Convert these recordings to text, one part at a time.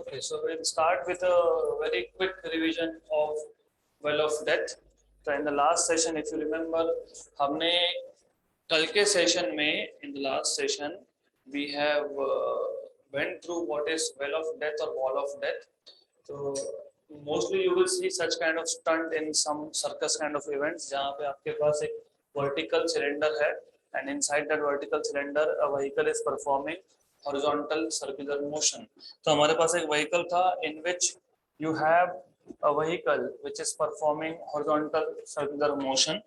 Okay, so we'll start with a very quick revision of well of death. So in the last session, if you remember, हमने कल के session में in the last session we have went through what is well of death or wall of death. So mostly you will see such kind of stunt in some circus kind of events जहाँ पे आपके पास एक vertical cylinder है and inside that vertical cylinder a vehicle is performing horizontal circular motion. तो हमारे पास एक vehicle था in which you have a vehicle which is performing horizontal circular motion.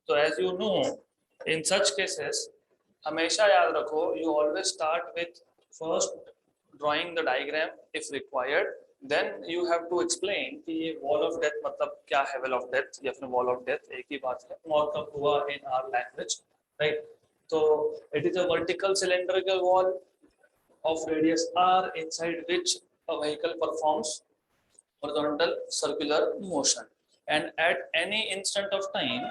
So as you know, in such cases, हमेशा याद रखो, you always start with first drawing the diagram if required. Then you have to explain कि ये wall of death मतलब क्या है, well of death या फिर wall of death एक ही बात है. और कब हुआ in our language, right? So it is a vertical cylindrical wall of radius r inside which a vehicle performs horizontal circular motion, and at any instant of time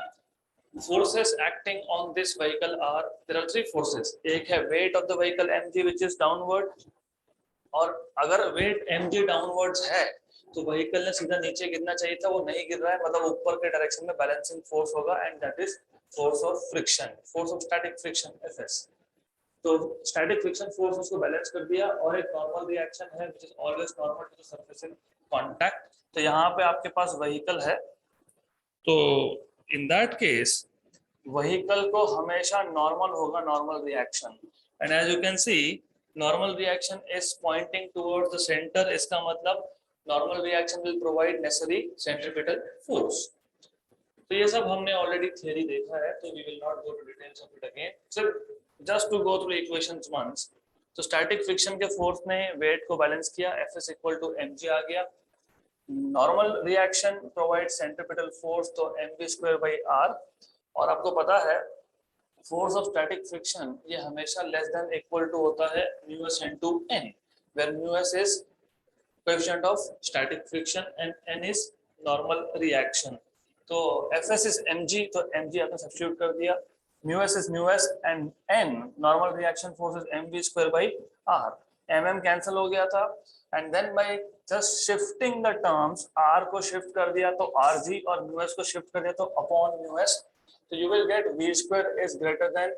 forces acting on this vehicle are, there are three forces. एक है weight of the vehicle mg which is downward, और अगर weight mg downwards है तो vehicle ने सीधा नीचे गिरना चाहिए था, वो नहीं गिर रहा है, मतलब ऊपर के डायरेक्शन में बैलेंसिंग फोर्स होगा, and that is force of friction, force of static friction FS. तो स्टैटिक फ्रिक्शन फोर्स उसको बैलेंस कर दिया, और एक नॉर्मल रिएक्शन है which is always normal to the surface in contact. तो यहाँ पे आपके पास व्हीकल है, तो इन दैट केस व्हीकल को हमेशा नॉर्मल होगा, normal reaction, and as you can see normal reaction is pointing towards the center. इसका मतलब normal reaction will provide necessary centripetal force. तो ये सब हमने ऑलरेडी थ्योरी देखा है, तो we will not go to details of it again. सिर्फ just to go through equations once. तो स्टैटिक फ्रिक्शन के फोर्स ने वेट को बैलेंस किया, Fs इक्वल टू mg आ गया. Normal reaction provide centripetal force, तो mv स्क्वायर बाई r. और आपको पता है फोर्स ऑफ स्टैटिक फ्रिक्शन ये हमेशा लेस देन इक्वल टू होता है μs into n, where μs is coefficient of static friction and n is normal reaction. तो Fs इज mg, तो mg आपने सब्स्टिट्यूट कर दिया, μs is μs and n normal reaction force is mv square by r. mm cancel हो गया था, and then by just shifting the terms, r को shift कर दिया तो rg, और μs को शिफ्ट कर दिया तो upon μs. तो you will get v square is greater than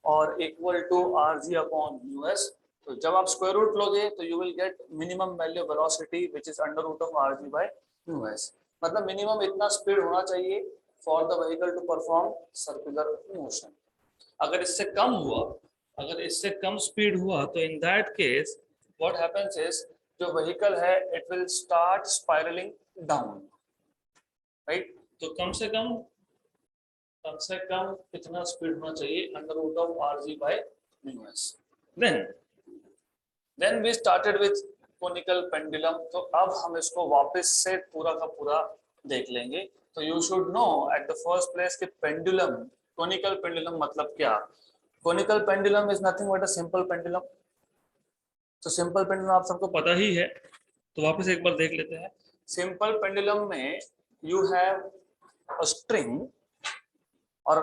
or equal to rg upon μs. तो जब आप स्क्वायर रूट लोगे तो you will get minimum value velocity which is under root of rg by μs. मतलब minimum इतना speed होना चाहिए for the vehicle to perform circular motion. अगर इससे कम हुआ, अगर इससे कम स्पीड हुआ, तो in that case what happens is जो vehicle है it will start spiraling down, right? तो कम से कम कितना स्पीड होना चाहिए, under root of rg by μs. Then we started with conical pendulum. तो अब हम इसको वापस से पूरा का पूरा देख लेंगे. तो you should know at the first place कि pendulum, conical pendulum मतलब क्या? Conical pendulum is nothing but a simple pendulum. तो simple pendulum आप सबको पता ही है, तो वापस एक बार देख लेते हैं. Simple pendulum में you have a string, और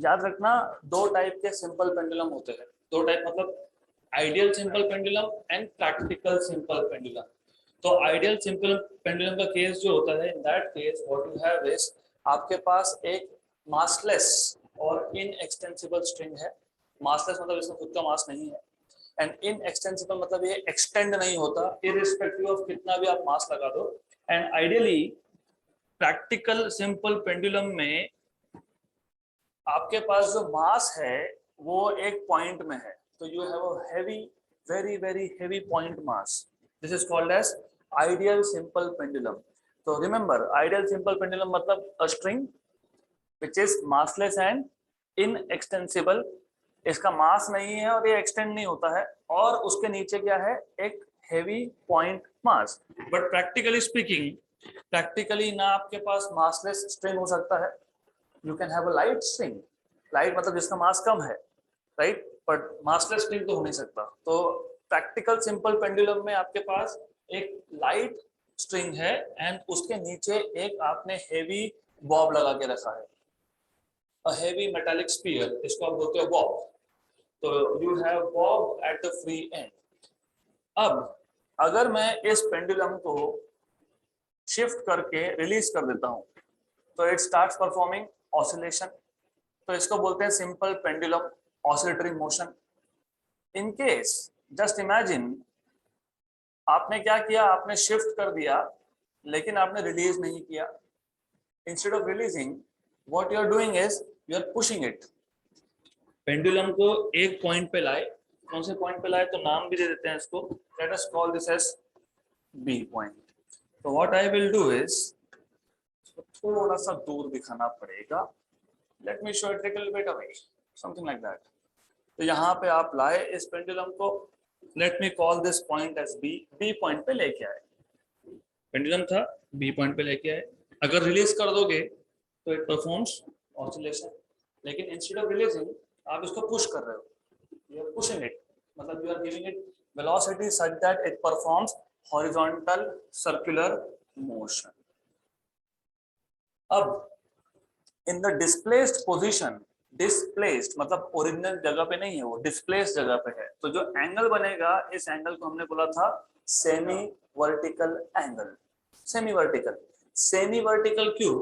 याद रखना दो टाइप के simple pendulum होते हैं. दो टाइप मतलब ideal simple pendulum and practical simple pendulum. तो आइडियल सिंपल पेंडुलम का केस जो होता है, in that case what you have is आपके पास एक मासलेस और इनएक्सटेंसिबल स्ट्रिंग है. मासलेस मतलब इसका खुद का मास नहीं है, एंड इनएक्सटेंसिबल मतलब ये एक्सटेंड नहीं होता इररिस्पेक्टिव ऑफ कितना भी आप मास लगा दो. And ideally practical simple pendulum में आपके पास जो मास है वो एक पॉइंट में है, तो you have a heavy, very very heavy point mass. This is called as ideal simple pendulum. So remember, ideal simple pendulum मतलब a string which is massless and inextensible. इसका मास नहीं है और ये एक्सटेंड नहीं होता है, और उसके नीचे क्या है, एक heavy point mass. But practically speaking, practically ना आपके पास massless string हो सकता है. You can have a light string. Light मतलब जिसका मास कम है, right? But massless string तो हो नहीं सकता. तो practical simple pendulum में आपके पास एक लाइट स्ट्रिंग है एंड उसके नीचे एक आपने हेवी बॉब लगा के रखा है, अ हेवी मेटालिक स्फीयर, इसको आप बोलते हो बॉब. तो you have Bob at the free and. अब अगर मैं इस पेंडुलम को शिफ्ट करके रिलीज कर देता हूं तो इट स्टार्ट्स परफॉर्मिंग ऑसिलेशन, तो इसको बोलते हैं simple pendulum oscillatory motion. In case just imagine आपने क्या किया, आपने शिफ्ट कर दिया लेकिन आपने रिलीज नहीं किया। Instead of releasing what you are doing is you are pushing it. Pendulum को एक पॉइंट पे लाए, कौन से पॉइंट पे लाए तो नाम भी दे देते हैं इसको, let us call this as B point. तो what I will do is थोड़ा सा दूर दिखाना पड़ेगा, let me show it little bit away, something like that. तो यहाँ पे आप लाए इस पेंडुलम को, let me call this point as B, B point पे लेके आए, पेंडुलम था बी पॉइंट पे लेके आए। अगर रिलीज कर दोगे तो इट परफॉर्म्स ऑसिलेशन, लेकिन इंस्टेड ऑफ रिलीजिंग आप इसको पुश कर रहे हो, यू आर पुशिंग इट, मतलब you are giving it velocity such that it performs horizontal circular motion. अब in the displaced position, displaced मतलब ओरिजिनल जगह पे नहीं है, वो डिस्प्लेस्ड जगह पे है, तो जो एंगल बनेगा इस एंगल को हमने बोला था semi vertical angle. Semi vertical, semi vertical क्यों?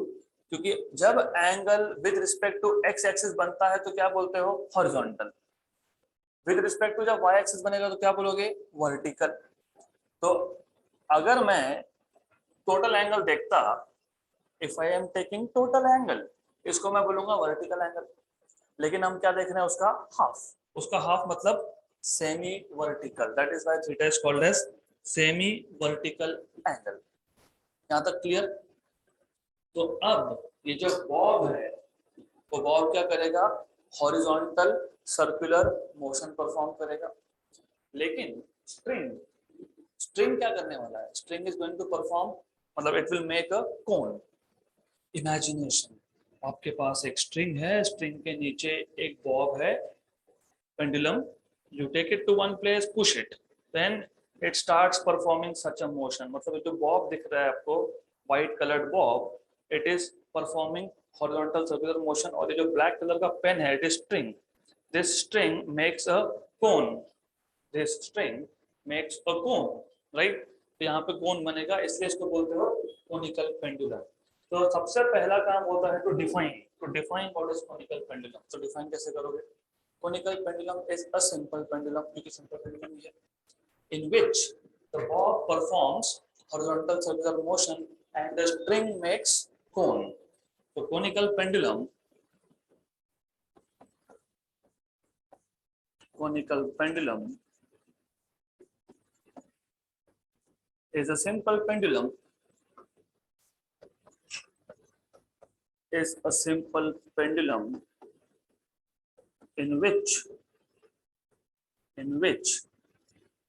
क्योंकि जब angle with respect to X axis बनता है तो क्या बोलते हो, हॉरिजॉन्टल। विद रिस्पेक्ट टू जब वाई एक्सिस बनेगा तो क्या बोलोगे, वर्टिकल। तो अगर मैं टोटल एंगल देखता, if I am taking total angle, इसको मैं बोलूंगा वर्टिकल एंगल, लेकिन हम क्या देख रहे हैं, उसका हाफ। उसका हाफ मतलब semi vertical, that is why theta is called as semi vertical angle. यहां तक क्लियर? तो अब ये जो बॉब है वो बॉब क्या करेगा, हॉरिजॉन्टल सर्कुलर मोशन परफॉर्म करेगा। लेकिन स्ट्रिंग, स्ट्रिंग क्या करने वाला है, string is going to perform, मतलब it will make a cone. Imagination, आपके पास एक स्ट्रिंग है, स्ट्रिंग के नीचे एक बॉब है, pendulum, you take it to one place, push it, then it starts performing such a motion। मतलब जो बॉब दिख रहा है आपको, white colored bob, it is performing horizontal circular motion। और ये जो black color का पेन है, it is string, this string makes a cone, this string makes a cone, right? तो यहाँ पे कोन बनेगा, इसलिए इसको बोलते हो कोनिकल पेंडुलम। तो सबसे पहला काम होता है to define what is conical pendulum. तो डिफाइन कैसे करोगे? Conical pendulum is a simple pendulum, क्योंकि simple pendulum है, in which the bob performs horizontal circular motion and the string makes cone। तो conical pendulum is a simple pendulum,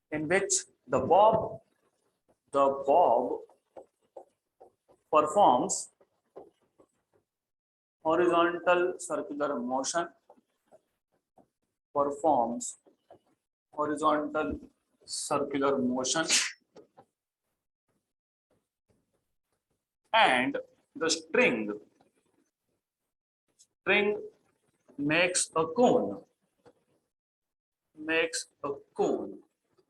in which the bob performs horizontal circular motion, and the string makes a cone,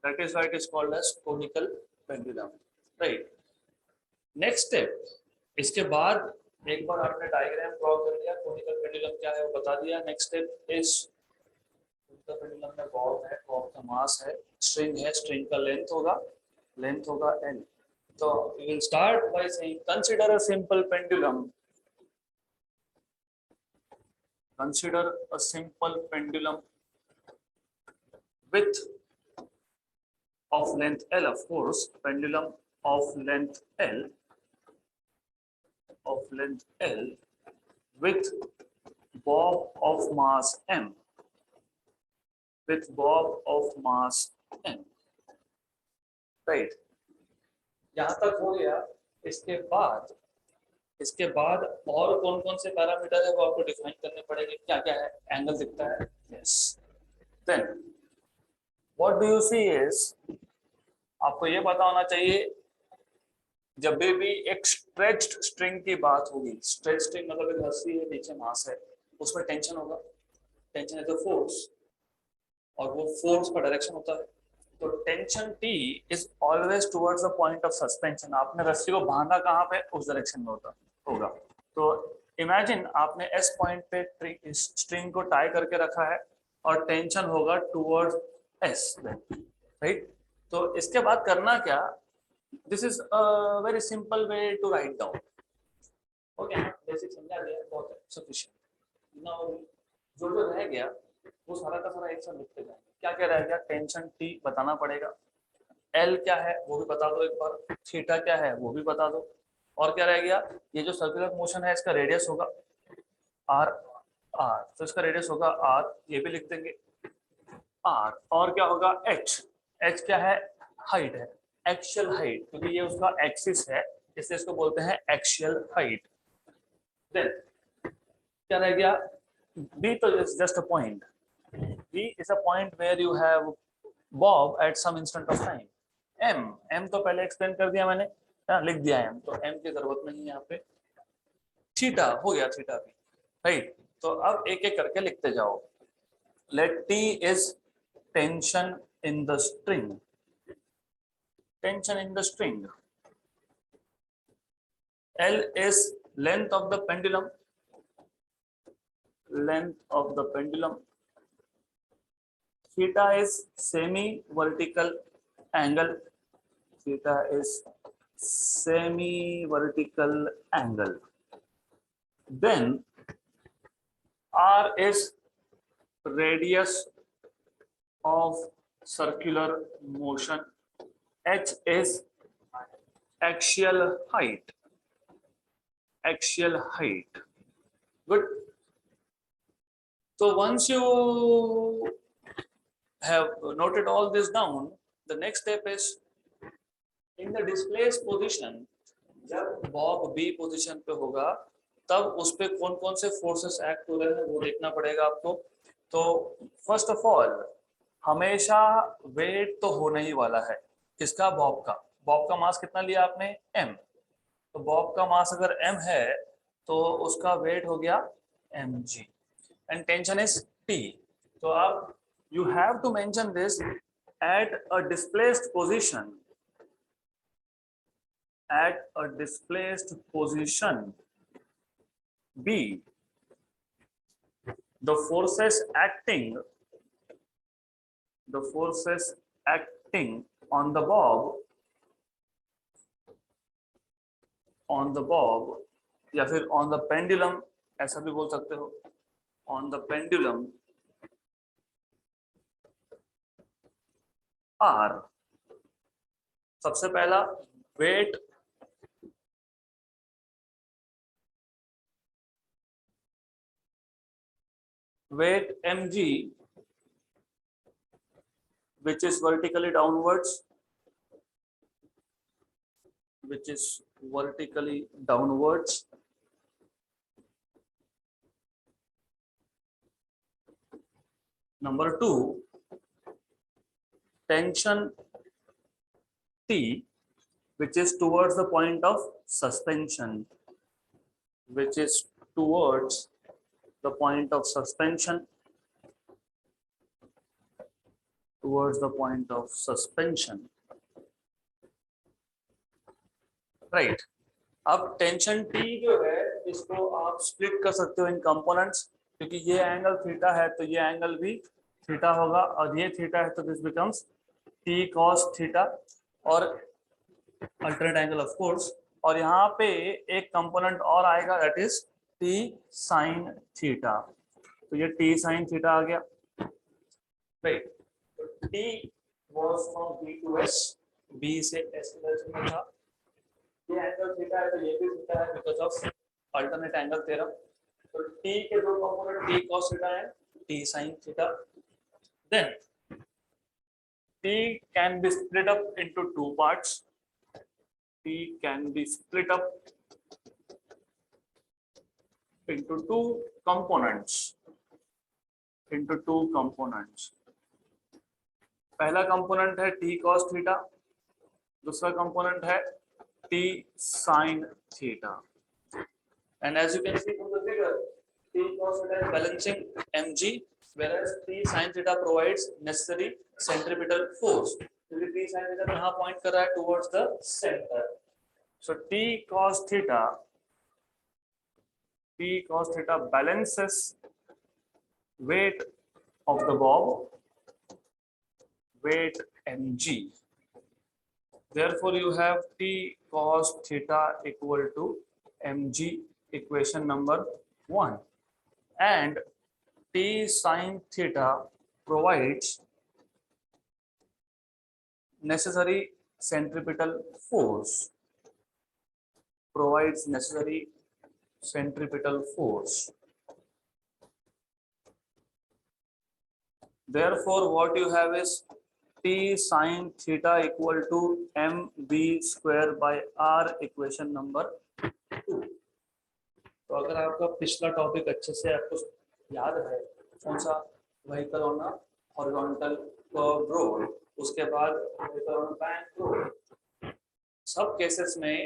that is why it is called as conical pendulum, right? Next step, इसके बाद एक बार आपने diagram draw कर लिया, conical pendulum क्या है वो बता दिया, next step is conical pendulum में बॉब है, बॉब का मास है, स्ट्रिंग है, स्ट्रिंग का लेंथ होगा l। तो we will start by saying consider a simple pendulum, with of length L, of course, pendulum of length L with bob of mass m, right? यहाँ तक हो गया। इसके बाद और कौन कौन से पैरामीटर है वो आपको डिफाइन करने पड़ेंगे, क्या क्या है, एंगल दिखता है, yes. Then what do you see is, आपको ये पता होना चाहिए जब भी एक स्ट्रेच्ड स्ट्रिंग की बात होगी, स्ट्रेच स्ट्रिंग मतलब एक रस्सी है, नीचे मास है, उसमें टेंशन होगा, टेंशन इज द फोर्स, और वो फोर्स का डायरेक्शन होता है तो tension T is always towards the point of suspension. आपने रस्सी को बांधा कहाँ पे, उस डायरेक्शन में होगा। तो इमेजिन आपने S पॉइंट पे स्ट्रिंग को टाई करके रखा है और टेंशन होगा टुवर्ड्स S, राइट। तो इसके बाद करना क्या, this is a very simple way to write down. Okay, basic समझा दिया, बहुत है, सफिशिएंट। नाउ जो जो रह गया वो सारा का सारा एक साथ लिखते जाएंगे। क्या क्या रह गया, टेंशन T बताना पड़ेगा, L क्या है वो भी बता दो एक बार, थीटा क्या है वो भी बता दो, और क्या रह गया, ये जो सर्कुलर मोशन है इसका रेडियस होगा R, तो इसका रेडियस होगा R, ये भी लिख देंगे R। और क्या होगा H, H क्या है, हाइट है, एक्सियल हाइट, क्योंकि ये उसका एक्सिस है इसलिए इसको बोलते हैं एक्सियल हाइट। देन क्या रह गया, B तो is just a point, B is a point where you have bob at some instant of time। M तो पहले एक्सप्लेन कर दिया मैंने, लिख दिया M, तो M की जरूरत नहीं है यहाँ पे। थीटा हो गया, थीटा भी, राइट। तो अब एक एक करके लिखते जाओ। Let T is tension in the string, tension in the string. L is length of the pendulum, length of the pendulum। Theta is semi-vertical angle, theta is semi-vertical angle। Then R is radius of circular motion, H is axial height, axial height। Good। So once you have noted all this down, the next step is in the displaced position, जब Bob B position पे होगा तब उस पे कौन कौन से forces act हो रहे हैं वो देखना पड़ेगा आपको। तो फर्स्ट ऑफ ऑल हमेशा वेट तो होने ही वाला है, किसका, बॉब का। बॉब का मास कितना लिया आपने, M, तो बॉब का मास अगर M है तो उसका वेट हो गया mg, and tension is T। तो आप you have to mention this at a displaced position, at a displaced position B, the forces acting on the bob या फिर on the pendulum, ऐसा भी बोल सकते हो, on the pendulum R। सबसे पहला wait mg, which is vertically downwards, Number 2, tension T, which is towards the point of suspension, right. अब टेंशन T जो है इसको आप स्प्लिट कर सकते हो इन कंपोनेंट्स, क्योंकि ये एंगल थीटा है तो ये एंगल भी थीटा होगा, और ये थीटा है तो this becomes T cos theta, और अल्टरनेट एंगल ऑफ कोर्स। और यहाँ पे एक कंपोनेंट और आएगा that is T sin theta, तो ये T sin थीटा आ गया, right. T was from B to S, B से S की डायरेक्शन में था, ये एंगल थीटा है तो ये भी थीटा है because of alternate angle theorem. तो T के दो component T cos theta and T sin theta. Then T can be split up into two parts, T can be split up into two components, पहला component है T cos theta, दूसरा component है T sin theta, and as you can see from the figure, T cos theta is balancing mg whereas t sin theta provides necessary centripetal force. क्योंकि t sin theta यहाँ point कर रहा है towards the center. So t cos theta balances weight of the bob, weight mg. Therefore, you have t cos theta equal to mg, equation number 1, and t sin theta provides necessary centripetal force. Therefore, what you have is t sin theta equal to mv square by r, equation number 2. तो अगर आपका पिछला topic अच्छे से आपको याद है, कौन सा, vehicle on a horizontal curve road, उसके बाद vehicle on a bank road, सब केसेस में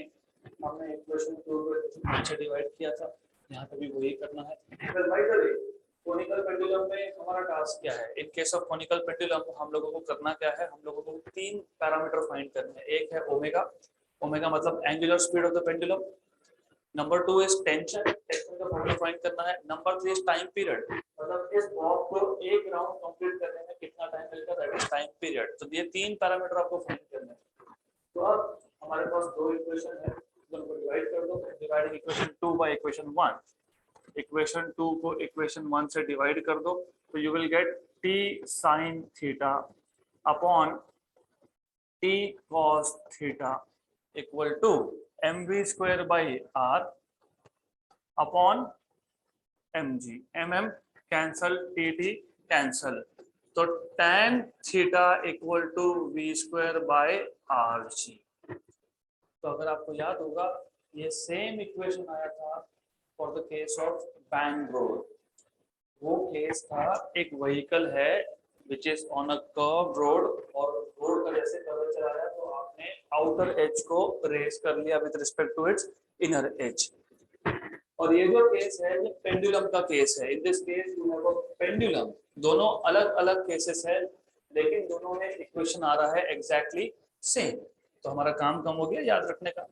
हमने इक्वेशन को नीचे डिवाइड किया था, यहाँ पे भी वही करना है। कोनिकल पेंडुलम में हमारा टास्क क्या है? In case of conical pendulum हम लोगों को करना क्या है? हम लोगों को 3 पैरामीटर फाइंड करने हैं। एक है ओमेगा, ओमेगा मतलब angular speed of the pendulum. Number 2 is tension, tension का फॉर्मूला फाइंड करना है। नंबर 3 इज टाइम पीरियड, मतलब इस बॉब को एक राउंड कंप्लीट करने में कितना टाइम मिलेगा, दैट इज टाइम पीरियड। तो ये 3 पैरामीटर आपको फाइंड करने हैं। तो अब हमारे पास 2 इक्वेशन है, दोनों को डिवाइड कर दो। Dividing equation 2 by equation 1, equation 2 को इक्वेशन 1 से डिवाइड कर दो, तो you will get t sin theta upon t cos theta equal to mv square by r upon mg, mm cancel, tt cancel, तो tan theta equal to v square by rg। तो अगर आपको याद होगा, ये सेम इक्वेशन आया था for the case of bank road. वो केस था, एक व्हीकल है which is on a curve road, और रोड का जैसे कर्वेचर आया तो आपने आउटर एज को रेज कर लिया with respect to its inner edge. और ये जो केस है ये पेंडुलम का केस है। In this case you have a pendulum. दोनों अलग अलग केसेस है, लेकिन दोनों में इक्वेशन आ रहा है एग्जैक्टली सेम। तो हमारा काम कम हो गया याद रखने का।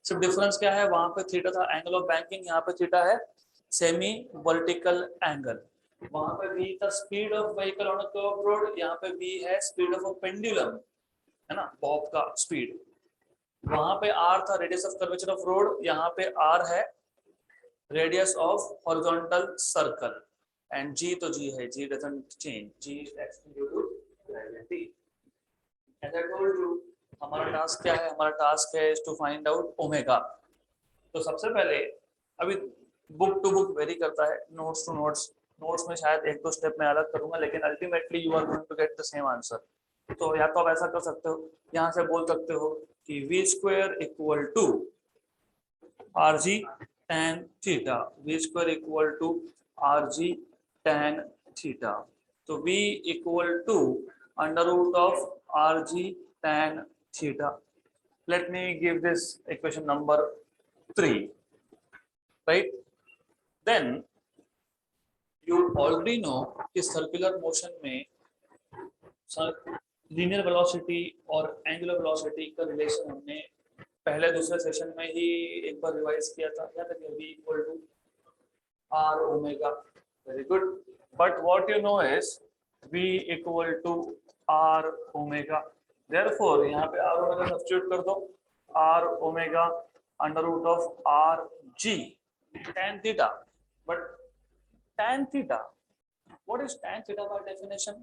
सिर्फ डिफरेंस क्या है, वहां पे थीटा था एंगल ऑफ बैंकिंग, यहाँ पे थीटा है सेमी वर्टिकल एंगल। वहां पे v था speed of vehicle on a curve road, यहाँ पे v है स्पीड ऑफ अ पेंडुलम, है ना, बॉब का स्पीड। वहां पे r था radius of curvature of road, यहाँ पे r है radius of horizontal circle, and g तो g है, g doesn't change, g is acting due to gravity. As I told you, हमारा टास्क क्या है? हमारा टास्क है टू फाइंड आउट ओमेगा। तो सबसे पहले, अभी बुक टू बुक वेरी करता है, नोट्स टू नोट्स, नोट्स में शायद 1-2 स्टेप में अलग करूंगा, लेकिन ultimately you are going to get the same answer. तो या तो आप ऐसा कर सकते हो, यहाँ से बोल सकते हो कि v square equal to R G tan theta, v square equal to R G tan theta. तो v equal to under root of R G tan theta. Let me give this equation number 3, right? Then you already know कि circular motion में linear velocity और angular velocity का relation हमने पहले दूसरे session में ही एक बार रिवाइज किया था, याद है? v equal to r omega, very good. But what you know is v equal to r omega. Therefore यहाँ पे r omega सब्स्टिट्यूट कर दो, r omega under root of r g tan theta. But tan theta, what is tan theta by definition?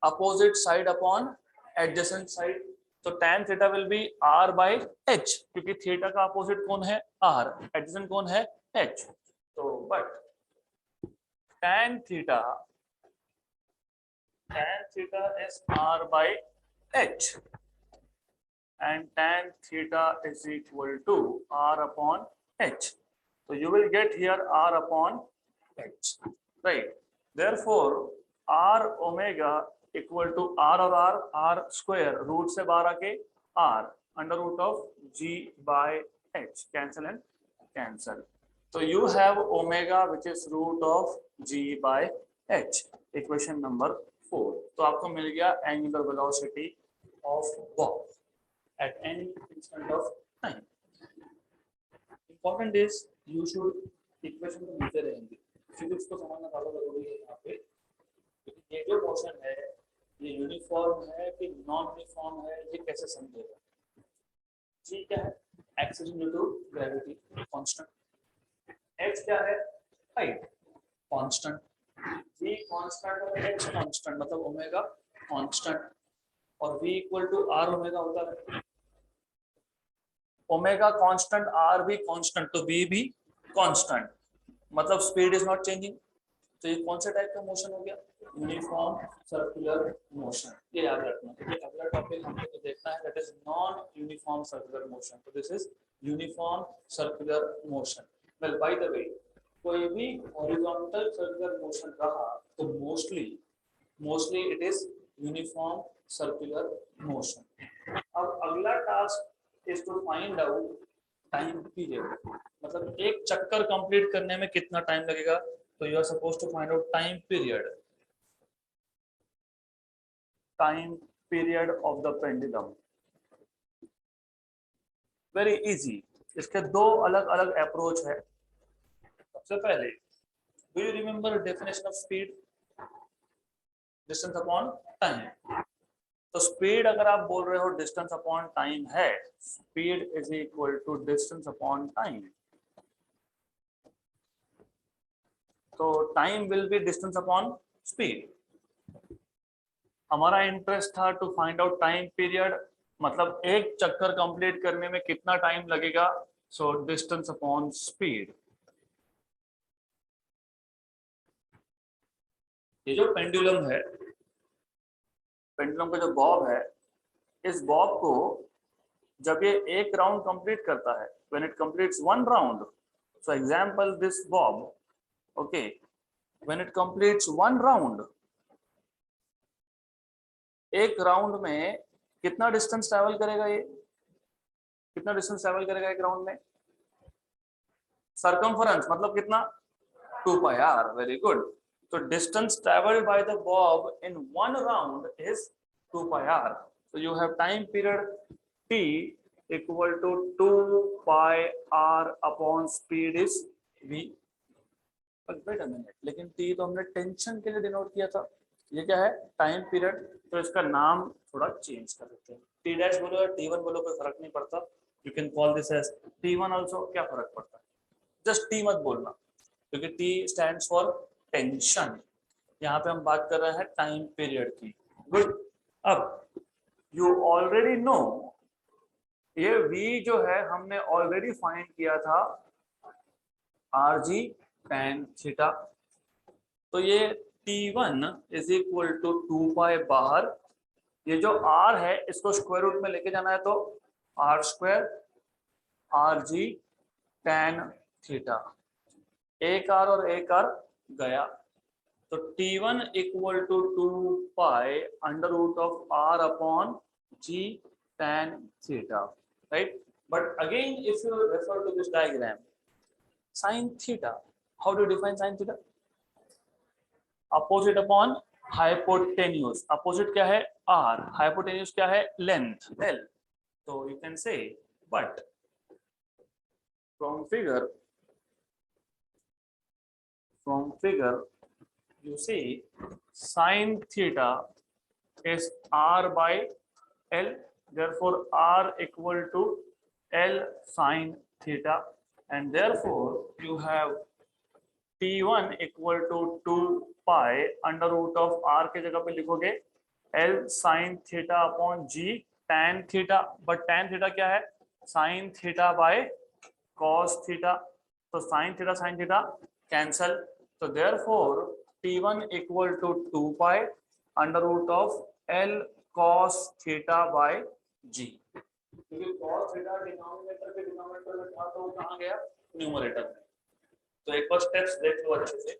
Opposite side upon adjacent side. तो tan theta will be r by h, क्योंकि theta का opposite कौन है? r, adjacent कौन है? h. तो but tan theta is r by h, and tan theta is equal to r upon h. So you will get here r upon h, right? Therefore r omega equal to r और r square root से बाहर आके r under root of g by h, cancel and cancel. तो you have omega which is root of G by H, equation number 4। तो आपको मिल गया angular velocity of bob at any instant of time. Important is you should equation को मिलते रहेंगे, physics को समझना ज्यादा जरूरी है यहाँ पे, क्योंकि ये जो मोशन है ये यूनिफॉर्म है कि नॉन यूनिफॉर्म है ये कैसे समझेगा। जी क्या है, acceleration due to gravity constant, X क्या है, हाइट कांस्टेंट, v कांस्टेंट और h कांस्टेंट मतलब ओमेगा कांस्टेंट, और v equal to r omega होता है। ओमेगा कांस्टेंट, r भी कांस्टेंट, तो v भी कांस्टेंट, मतलब स्पीड इज नॉट चेंजिंग। तो ये कौन से टाइप का मोशन हो गया, यूनिफॉर्म सर्कुलर मोशन। ये याद रखना, क्योंकि अगला टॉपिक हमको तो देखना है that is non uniform circular motion. तो this is uniform circular motion. Well by the way, कोई भी हॉरिजॉन्टल सर्कुलर मोशन रहा तो mostly it is uniform circular motion. अब अगला task is to find out time period, मतलब एक चक्कर कंप्लीट करने में कितना टाइम लगेगा। तो you are supposed to find out time period of the pendulum. Very easy, इसके दो अलग अलग अप्रोच है। सबसे पहले, do you remember definition of speed, distance upon time. तो स्पीड अगर आप बोल रहे हो डिस्टेंस अपॉन टाइम है, speed is equal to distance upon time. तो time will be distance upon speed. हमारा इंटरेस्ट था to find out time period, मतलब एक चक्कर कंप्लीट करने में कितना टाइम लगेगा। So distance upon speed. ये जो पेंडुलम है, पेंडुलम का जो बॉब है, इस बॉब को जब ये एक राउंड कंप्लीट करता है, when it completes one round, so example this Bob, okay, when it completes one round, एक राउंड में कितना डिस्टेंस ट्रैवल करेगा, ये कितना डिस्टेंस ट्रैवल करेगा एक राउंड में, सर्कमफरेंस मतलब कितना, 2 पाई r। Very good. तो distance travelled by the bob in one round is 2 pi r। so you have time period t equal to 2 pi r upon speed is v। Wait a minute, लेकिन t तो हमने tension के लिए denote किया था, ये क्या है, टाइम पीरियड। तो इसका नाम थोड़ा चेंज कर देते हैं, टी डैश बोलो या टी वन बोलो कोई फर्क नहीं पड़ता, you can call this as T one also, क्या फर्क पड़ता है, जस्ट टी मत बोलना, क्योंकि टी स्टैंड्स फॉर टेंशन। यहाँ पे हम बात कर रहे हैं टाइम पीरियड की। गुड। अब यू ऑलरेडी नो, ये v जो है हमने ऑलरेडी फाइंड किया था आर जी tan थीटा। तो ये T1 इज इक्वल टू 2 पाई बाहर, ये जो r है इसको स्क्वायर रूट में लेके जाना है, तो r square R G tan theta, एक r और एक r गया, तो T1 equal to 2 pi under root of r upon g tan theta, right. But again if you refer to this diagram, sin theta, how do you define sin theta? Opposite upon hypotenuse, opposite क्या है r, hypotenuse क्या है length l। तो you can say, but from figure you see sin theta is r by l, therefore r equal to l sin theta, and therefore you have T1 equal to 2 pi under root of r के जगह पे लिखोगे L sine theta upon G tan theta, but tan theta क्या है, sine theta by cos theta, तो sine theta cancel, तो therefore T1 equal to 2 pi under root of L cos theta by G, क्योंकि cos theta denominator के denominator में था तो वो कहाँ गया, न्यूमरेटर में। तो एक बार स्टेप्स देख लो अच्छे से।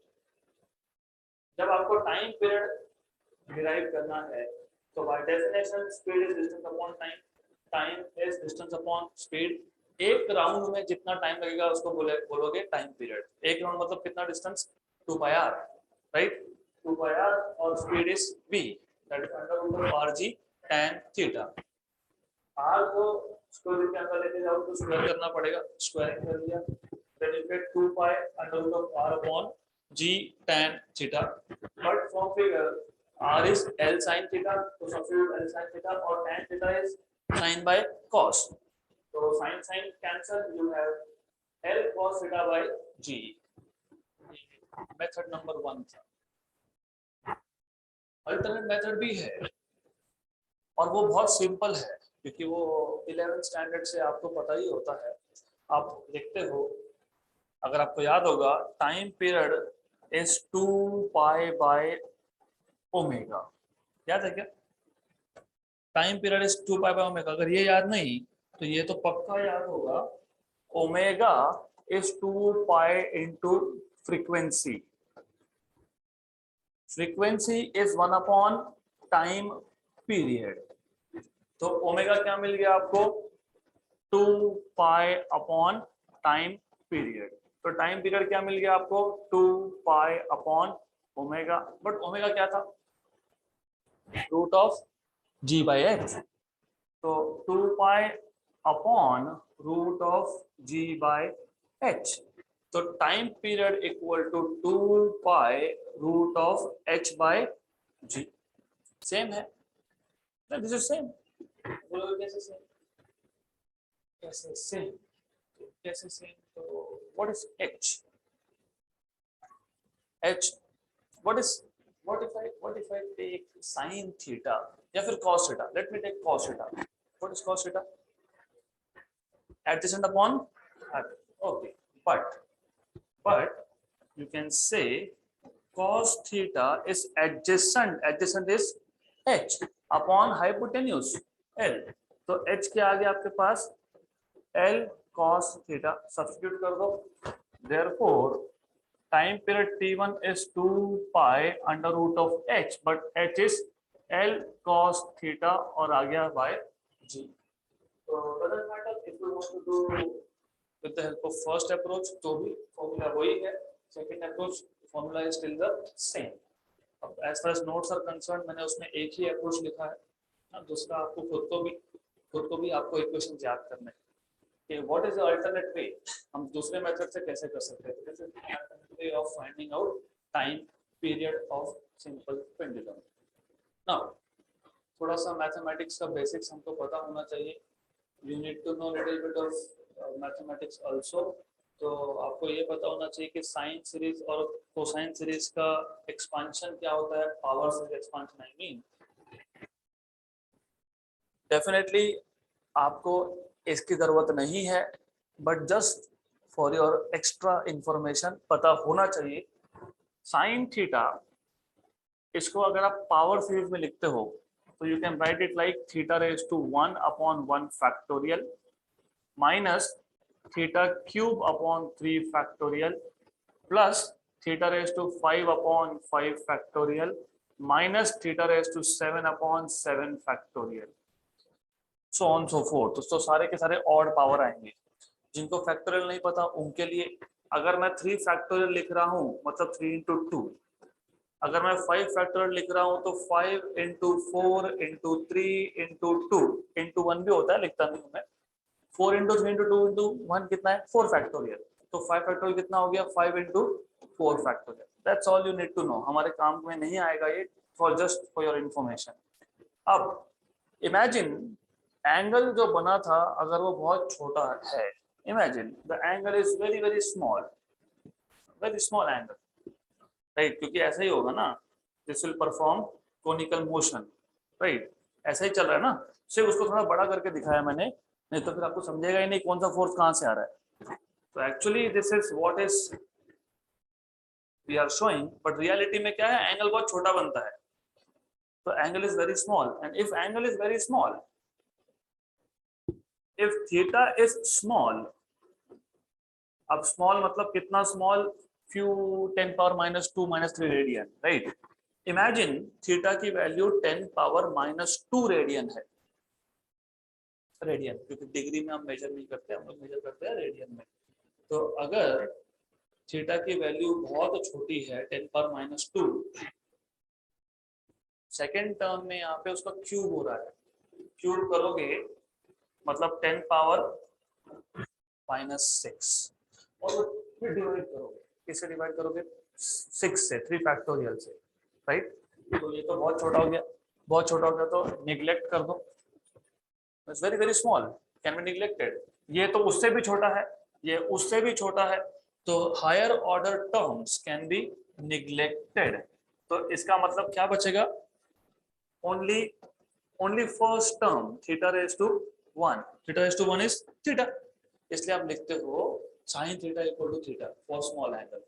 जब आपको टाइम पीरियड डिराइव करना है तो by definition speed is distance upon time, time is distance upon speed. एक राउंड में जितना टाइम लगेगा उसको बोलोगे टाइम पीरियड। एक राउंड मतलब कितना डिस्टेंस, 2πr, राइट। 2πr और speed is v, that is under root of rg tan theta. r को स्क्वायर के अंदर लेके जाओ तो स्क्वायर करना पड़ेगा, स्क्वायरिंग कर दिया, then you get 2π under root of r upon g tan theta. But from figure r is l sin theta, तो सब्स्टिट्यूट l sin थीटा, और tan theta is sin by cos, तो sin sin cancel, you have l cos theta by g। Method number 1 था। Alternate method भी है और वो बहुत simple है, क्योंकि वो 11th स्टैंडर्ड से आपको पता ही होता है। आप देखते हो, अगर आपको याद होगा, time period is 2π by omega, याद है क्या? Time period is 2π by omega. अगर ये याद नहीं तो ये तो पक्का याद होगा, omega is 2π into frequency. Frequency is 1 upon time period. तो ओमेगा क्या मिल गया आपको, 2π अपॉन टाइम पीरियड। तो टाइम पीरियड क्या मिल गया आपको, 2π अपॉन ओमेगा। बट ओमेगा क्या था, root of g by h, तो 2π upon root of g by h. तो time period equal to 2π root of h by g। Same है, दिस इज सेम। कैसे सेम, कैसे सेम, कैसे सेम? तो what is h, h what if I take sin theta या फिर cos theta? Let me take cos theta. What is cos theta? Adjacent upon okay, but you can say cos theta is adjacent is h upon hypotenuse l। तो h के आगे आपके पास l cos theta substitute कर दो। Therefore time period t1 is 2π under root of h, but h is l cos theta और आ गया by g। तो doesn't matter if you want to do with the help of first approach, तो भी formula वही है। second approach formula is still the same। अब as far as notes are concerned, मैंने उसमें एक ही अप्रोच लिखा है ना, दूसरा आपको खुद को भी आपको इक्वेशन याद करना है कि what is the alternate way, हम दूसरे मेथड से कैसे कर सकते हैं। This is the alternate way of finding out time period of simple pendulum. Now थोड़ा सा मैथमेटिक्स का बेसिक्स हमको पता होना चाहिए। You need to know little bit of mathematics also. तो आपको ये पता होना चाहिए कि साइन सीरीज और कोसाइन सीरीज का एक्सपांशन क्या होता है, power series expansion. I mean definitely आपको इसकी जरूरत नहीं है, but just for your extra information पता होना चाहिए। साइन थीटा, इसको अगर आप पावर सीरीज में लिखते हो तो you can write it like theta raise to 1 upon 1 factorial minus theta cube upon 3 factorial plus theta raise to 5 upon 5 factorial minus theta raise to 7 upon 7 factorial, so on so forth. तो सारे के सारे odd power आएंगे। जिनको factorial नहीं पता उनके लिए, अगर मैं 3 फैक्टोरियल लिख रहा हूँ मतलब 3 इंटू 2, अगर मैं 5 फैक्टोरियल लिख रहा हूँ तो 5 इंटू 4 इंटू 3 इंटू 2 इंटू 1 भी होता है, लिखता नहीं हूँ मैं। 4 इंटू 3 इंटू 2 इंटू 1 कितना है, 4 फैक्टोरियल। तो 5 फैक्टोरियल कितना हो गया, 5 into 4 factorial. That's all you need to know. हमारे काम में नहीं आएगा ये, for just for your information. अब इमेजिन एंगल जो बना था अगर वो बहुत छोटा है, imagine the angle is very very small angle, right, क्योंकि ऐसा ही होगा ना, this will perform conical motion, right, ऐसा ही चल रहा है ना। सिर्फ उसको थोड़ा बड़ा करके दिखाया मैंने, नहीं तो फिर आपको समझेगा ही नहीं कौन सा फोर्स कहाँ से आ रहा है। तो actually this is what is we are showing, but reality में क्या है, एंगल बहुत छोटा बनता है। तो angle is very small, and if angle is very small, if theta is small, अब small मतलब कितना small, few 10 power minus 2 minus 3 radian, right? Imagine theta की वैल्यू 10 power minus 2 रेडियन है। रेडियन, क्योंकि डिग्री में हम मेजर नहीं करते, हम लोग मेजर करते हैं रेडियन में। तो अगर थीटा की वैल्यू बहुत छोटी है 10⁻², सेकेंड टर्म में यहाँ पे उसका क्यूब हो रहा है, क्यूब करोगे मतलब 10⁻⁻6 और फिर डिवाइड करोगे, किससे डिवाइड करोगे? 6 से, 3 फैक्टोरियल से, राइट। तो ये तो बहुत छोटा हो गया, बहुत छोटा हो गया तो निग्लेक्ट कर दो, it's very very small, can be neglected. ये तो उससे भी छोटा है, ये उससे भी छोटा है, तो higher order terms can be neglected. तो इसका मतलब क्या बचेगा? Only first term theta raise to 1, theta raise to 1 is theta, इसलिए आप लिखते हो sin theta equal to theta for small angle.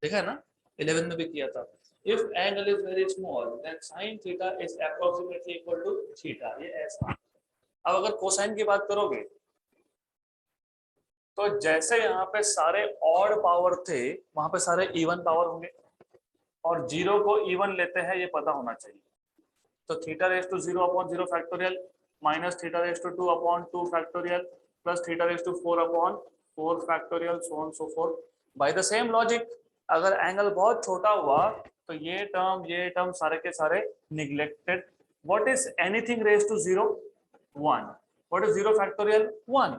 देखा है ना, 11 में भी किया था। If angle is very small, then sin theta is approximately equal to theta, ये ऐसा। अब अगर कोसाइन की बात करोगे तो जैसे यहाँ पे सारे ऑड पावर थे वहां पे सारे इवन पावर होंगे, और जीरो को इवन लेते हैं ये पता होना चाहिए। तो theta raise to 0/0 factorial minus theta raise to 2/2 factorial plus theta raise to 4/4 factorial, so on so forth. By the same logic, अगर एंगल बहुत छोटा हुआ तो ये टर्म सारे के सारे neglected. What is anything raise to 0? 1। What is 0 factorial? 1।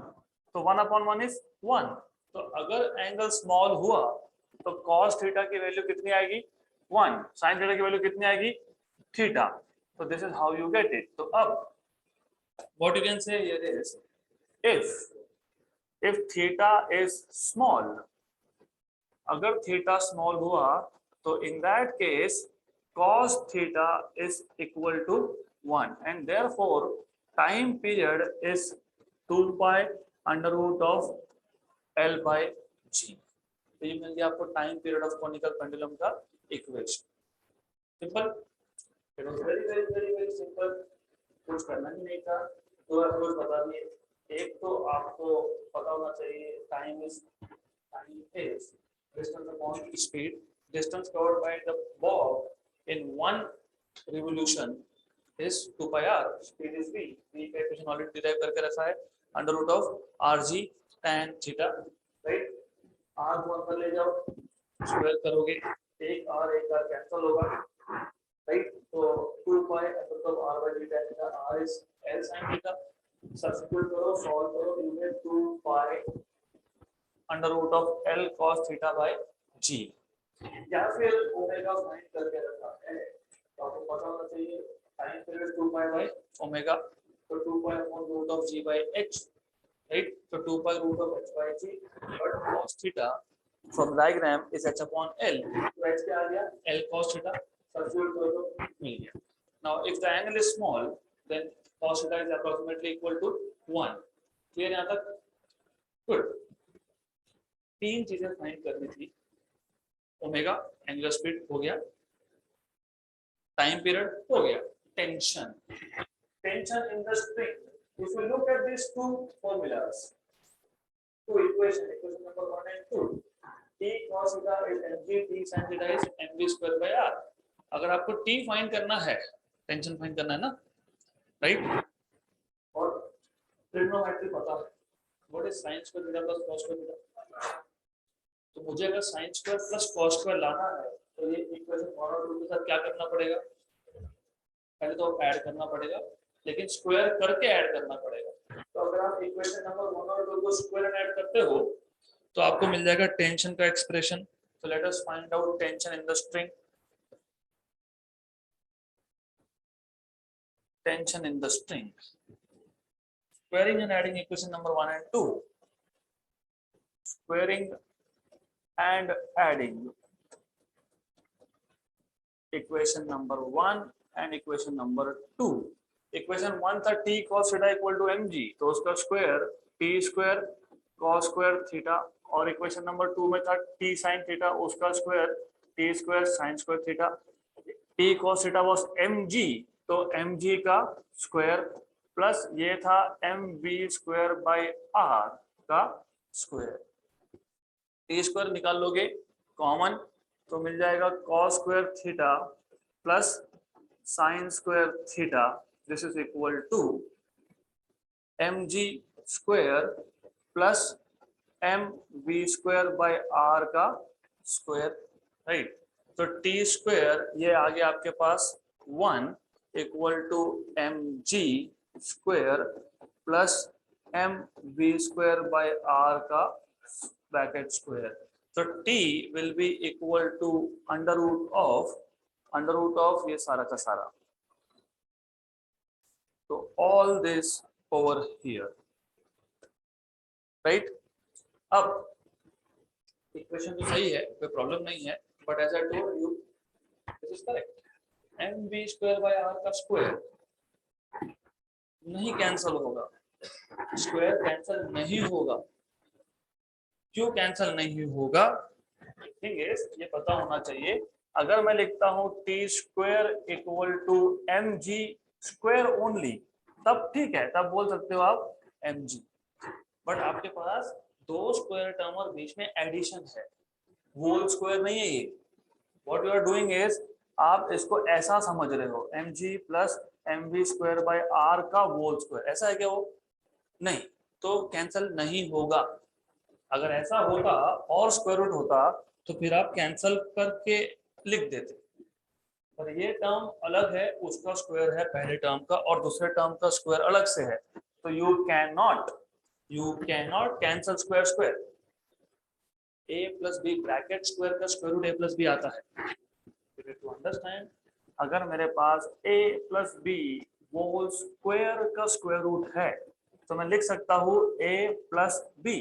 तो 1/1 इज 1। तो अगर एंगल स्मॉल हुआ तो cos थीटा की वैल्यू कितनी आएगी? 1। sin थीटा की वैल्यू कितनी आएगी? Theta. So this is how you get it. So up, what you can say here is, if theta is small, अगर theta small हुआ तो in that case cos theta is equal to 1 and therefore time period is 2 pi under root of L by G। तो ये मिल गया आपको time period of conical pendulum का equation. Simple, it was very very very very simple, कुछ करना ही नहीं था, दो अप्रोच बता दिए। एक तो आपको पता होना चाहिए time is distance upon speed, distance covered by the ball in one revolution is 2 pi r, speed is v, v का इक्वेशन ऑलरेडी डिराइव करके रखा है, under root of rg tan theta, right. r को अंदर ले जाओ, square करोगे, एक r कैंसिल होगा, राइट। तो 2 pi under root of r by d tan theta, r is l sin theta, substitute करो, सॉल्व करो, you get 2 pi under root of L cos theta by G, या फिर omega find करके रखा है तो आपको पता होना चाहिए time period 2 pi by omega, तो 2 pi upon root of G by H, right. तो 2 pi root of H by G, but cos theta from diagram is H upon L, तो H क्या आ गया? L cos थीटा, सब्स्टिट्यूट कर दो, मिल गया। Now if the angle is small then cos theta is approximately equal to 1। Clear यहां तक? Good. तीन चीजें फाइंड करनी थी, ओमेगा एंगुलर स्पीड हो गया, टाइम पीरियड हो गया, tension in the spring. If you look at this two formulas, two equation number 1 and 2, t cos theta is mg, t sin theta is mv square by r। अगर आपको t find करना है, tension find करना है ना, right, और trigonometry पता है, what is sin square theta plus cos square theta, तो मुझे अगर sin square plus cos square लाना है तो ये इक्वेशन 1 और 2 के साथ क्या करना पड़ेगा? पहले तो ऐड करना पड़ेगा, लेकिन स्क्वायर करके ऐड करना पड़ेगा। तो अगर आप इक्वेशन नंबर 1 और 2 को स्क्वायर एंड ऐड करते हो तो आपको मिल जाएगा टेंशन का एक्सप्रेशन। तो let us find out tension in the string. Tension in the string, squaring and adding equation number 1 and 2, squaring and adding equation number 1 and equation number 2। equation 1 था t cos theta equal to mg, तो उसका square t square cos square theta, और equation number 2 में था t sin theta, उसका square t square sin square theta. t cos theta was mg, तो mg का square plus ये था mv स्क्वायर बाय r का स्क्वायर। टी स्क्वायर निकाल लोगे कॉमन तो मिल जाएगा cos square theta plus sin square theta, this is equal to m ji square plus m we square by r का स्क्वायर, राइट। तो टी स्क्वायर ये आ गया आपके पास 1 इक्वल to m ji square plus m we square by r का bracket square. तो t will be equal to under root of ये सारा का सारा, तो all this over here, right. अब इक्वेशन तो सही है, कोई प्रॉब्लम नहीं है, but as I told you this is correct. M we square by r का स्क्वायर नहीं कैंसल होगा, स्क्वायर कैंसल नहीं होगा। क्यों कैंसल नहीं होगा? थिंग इज ये पता होना चाहिए, अगर मैं लिखता हूं t square equal to m ji square only, तब ठीक है, तब बोल सकते हो आप एम जी। बट आपके पास दो स्क्वायर टर्म और बीच में एडिशन है, होल स्क्वायर नहीं है ये। What you are doing is आप इसको ऐसा समझ रहे हो, m g plus m we square by r का होल स्क्वायर, ऐसा है क्या? वो नहीं, तो कैंसल नहीं होगा। अगर ऐसा होता और स्क्वायर रूट होता तो फिर आप कैंसल करके लिख देते, पर ये टर्म अलग है, उसका स्क्वायर है पहले टर्म का और दूसरे टर्म का स्क्वायर अलग से है, तो you can not cancel square square. a plus B bracket square का square root a plus B आता है, टू अंडरस्टैंड। अगर मेरे पास a plus B whole square का स्क्वायर रूट है तो मैं लिख सकता हूँ a प्लस बी,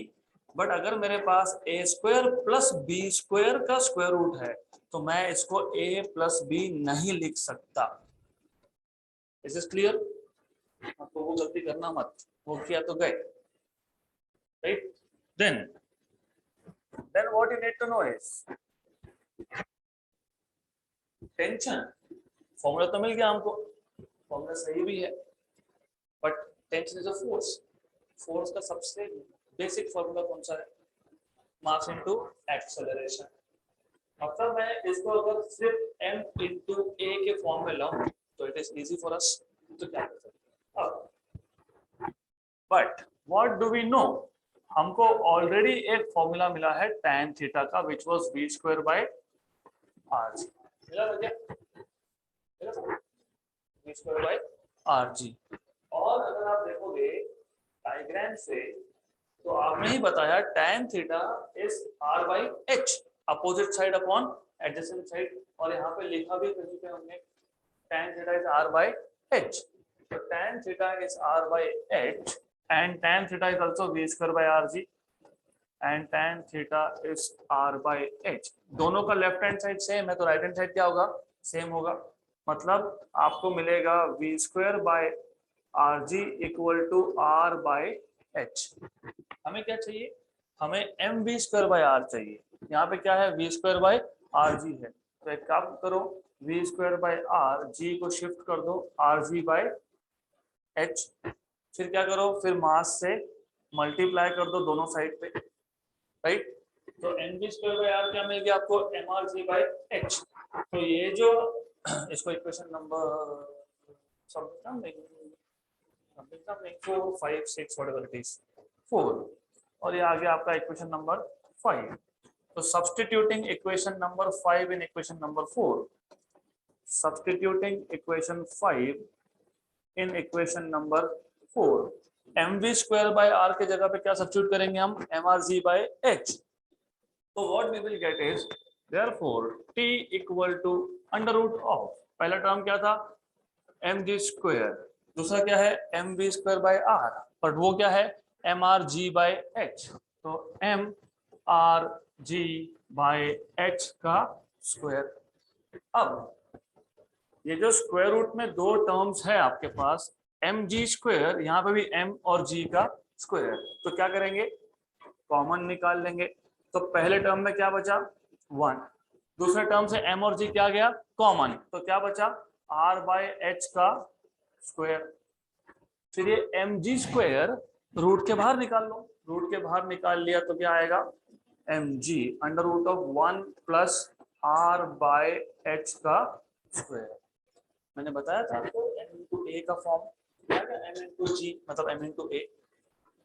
बट अगर मेरे पास a square plus b square का स्क्वायर रूट है तो मैं इसको a प्लस बी नहीं लिख सकता। Is this clear? आपको वो गलती करना मत, वो किया तो गए, right. Then what you need to know is tension. Formula तो मिल गया हमको, फॉर्मूला सही भी है, but tension is a force. Force का सबसे बेसिक फॉर्मूला कौन सा है? Mass into acceleration. मतलब मैं इसको अगर सिर्फ m इंटू a के फॉर्म में लाऊं तो it is easy for us, तो क्या कर सकते हैं। But what do we know, हमको ऑलरेडी एक फॉर्मूला मिला है tan थीटा का, which was v square by r g. मिला क्या? v square by r g. और अगर आप देखोगे डायग्राम से तो आपने ही बताया tan theta is r by h, opposite side upon adjacent side, और यहाँ पे लिखा भी कहीं पे हमने tan theta is r by h। तो tan theta is r by h and tan theta is also v square by rg and tan theta is r by h। दोनों का लेफ्ट हैंड साइड सेम है तो right hand side क्या होगा? Same होगा। मतलब आपको मिलेगा v square by rg equal to r by h। हमें क्या चाहिए? हमें m we square by r चाहिए। यहाँ पे क्या है? v square by r g है, तो एक काम करो, v square by r g को शिफ्ट कर दो आर जी बाय h, फिर क्या करो, फिर मास से मल्टीप्लाई कर दो दोनों साइड पे, राइट। तो n b square by r क्या मिल गया आपको? M R G by H. तो ये जो इसको equation number 4, 5, 6 whatever it is 4, और ये आ गया आपका इक्वेशन नंबर 5। तो substituting equation number 5 in equation number 4, substituting equation 5 in equation number 4, M we square by R के जगह पे क्या सब्स्टिट्यूट करेंगे हम? M R G by H. तो what we will get is therefore T equal to under root of, पहला term क्या था? एम जी स्क्वायर, दूसरा क्या है? M we square by R, but वो क्या है? M R G by H. तो M R G by H का स्क्वायर। अब ये जो स्क्वायर रूट में दो टर्म्स है आपके पास, एम जी स्क्वायर, यहाँ पे भी एम और जी का स्क्वायर, तो क्या करेंगे? कॉमन निकाल लेंगे। तो पहले टर्म में क्या बचा? 1, दूसरे टर्म से एम और जी क्या गया? कॉमन, तो क्या बचा? आर बाय एच का स्क्वायर। फिर ये एम जी स्क्वायर रूट के बाहर निकाल लो, रूट के बाहर निकाल लिया तो क्या आएगा? M g under root of 1 plus r by H का स्क्वायर। मैंने बताया था आपको n into a का फॉर्म, m into g मतलब m into a।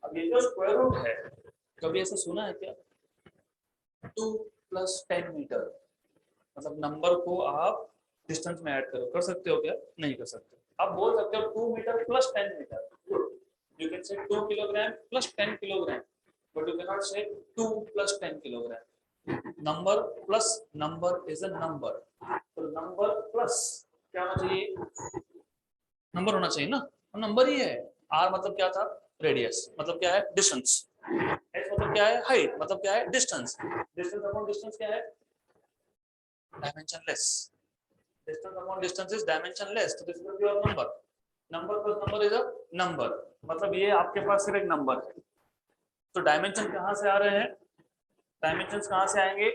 अब ये जो स्क्वायर रूट है, कभी ऐसा सुना है क्या? 2 + 10 मीटर, मतलब नंबर को आप डिस्टेंस में ऐड करो, कर सकते हो क्या? नहीं कर सकते। आप बोल सकते हो 2 metre + 10 metre, you can say 2 kilogram + 10 kilogram, but you cannot say 2 + 10 kilogram. Number plus number is a number, तो number plus क्या होना चाहिए? नंबर होना चाहिए ना, नंबर ही है। r मतलब क्या था? रेडियस, मतलब क्या है? डिस्टेंस। h मतलब क्या है? हाइट, मतलब क्या है? डिस्टेंस। डिस्टेंस अपॉन डिस्टेंस क्या है? Dimensionless. Distance upon distance is dimensionless, तो this will be your number. Number plus number is a number, मतलब ये आपके पास सिर्फ एक नंबर है। तो डायमेंशन कहाँ से आ रहे हैं? डायमेंशंस कहाँ से आएंगे?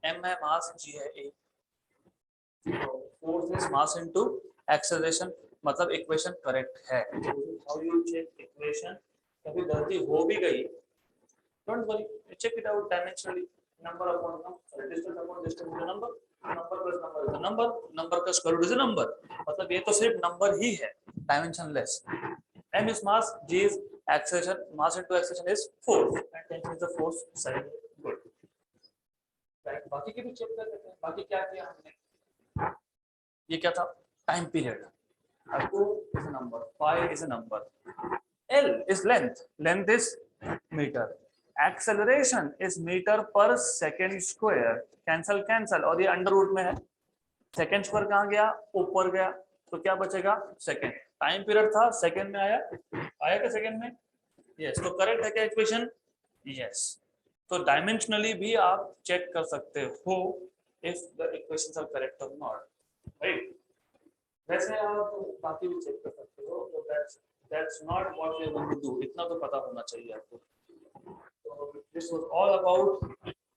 m है मास, g है a, force is mass into acceleration, मतलब इक्वेशन करेक्ट है। How you check equation? कभी गलती हो भी गई, don't worry, check it out dimensionally. Number upon number, distance upon distance is a number, number plus number is a number, number का square root is a number, मतलब ये तो सिर्फ नंबर ही है, dimensionless. m is mass, g is acceleration, mass into acceleration is force, and tension is the force side. Good. Right. बाकी के भी चेक कर लेते हैं। बाकी क्या किया हमने? ये क्या था? Time period. Q is a number, phi is a number, L is length, length is meter, acceleration is meter per second square, cancel cancel, और ये अंडर रूट में है, सेकेंड स्क्वायर कहाँ गया? ऊपर गया, तो क्या बचेगा? सेकेंड। टाइम पीरियड था, सेकेंड में आया, आया क्या सेकेंड में? यस, तो करेक्ट है क्या इक्वेशन? यस। तो डायमेंशनली भी आप चेक कर सकते हो if the equations are correct और नॉट, राइट? वैसे आप बाकी भी चेक कर सकते हो, तो that's not what we are going to do, इतना तो पता होना चाहिए आपको। तो this was all about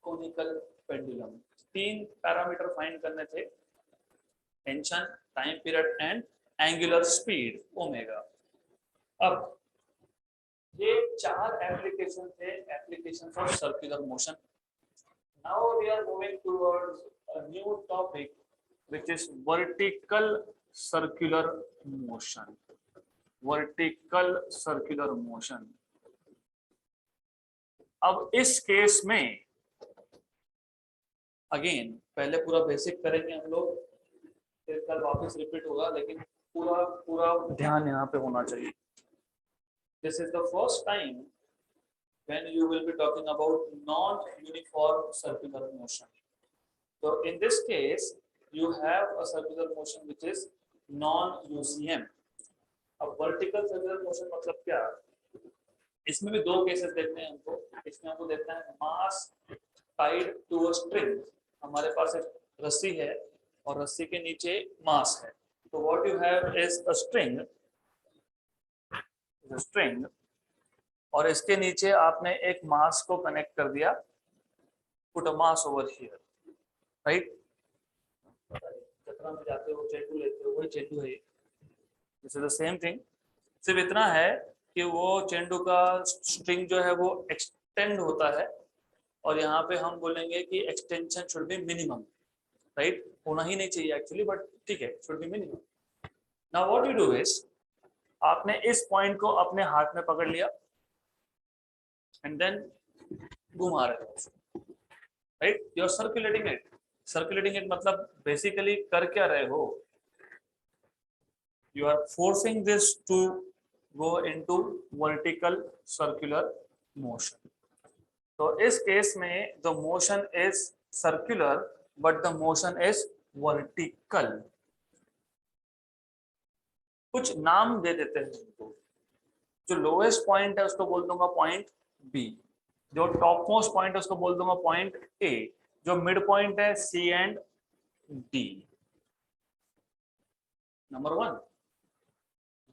conical pendulum. 3 parameter find करने थे, tension, time period and angular speed omega. अब ये 4 एप्लीकेशन थे, applications of circular motion. Now we are moving towards a new topic which is vertical circular motion. Vertical circular motion. अब इस case में again पहले पूरा बेसिक करेंगे हम लोग, फिर कल वापस रिपीट होगा, लेकिन पूरा पूरा ध्यान यहाँ पे होना चाहिए। This is the first time when you will be talking about non-uniform circular motion. So in this case, you have a circular motion which is non-UCM. अब वर्टिकल सर्कुलर मोशन मतलब क्या? इसमें भी 2 केसेस देखते हैं हमको। इसमें हमको देखना है मास टाइड टू अ स्ट्रिंग, हमारे पास एक रस्सी है और रस्सी के नीचे मास है, तो what you have is a string, और इसके नीचे आपने एक मास को कनेक्ट कर दिया, put a mass over here, right? जत्रा में जाते हो चेंडू लेते हो, वही चेंडू है, this is the same thing. सिर्फ इतना है कि वो चेंडू का स्ट्रिंग जो है वो एक्सटेंड होता है, और यहाँ पे हम बोलेंगे कि extension should be minimum, right? होना ही नहीं चाहिए एक्चुअली, बट ठीक है, should be minimum. Now what you do is, आपने इस पॉइंट को अपने हाथ में पकड़ लिया एंड देन घुमा रहे हो, right? You are circulating it. Circulating it मतलब बेसिकली कर क्या रहे हो? You are forcing this to go into vertical circular motion. तो इस केस में the motion is circular but the motion is vertical. कुछ नाम दे देते हैं उनको। जो लोएस्ट पॉइंट है उसको बोल दूंगा पॉइंट बी, जो टॉप मोस्ट पॉइंट है उसको बोल दूंगा पॉइंट ए, जो मिड पॉइंट है C and D. Number 1,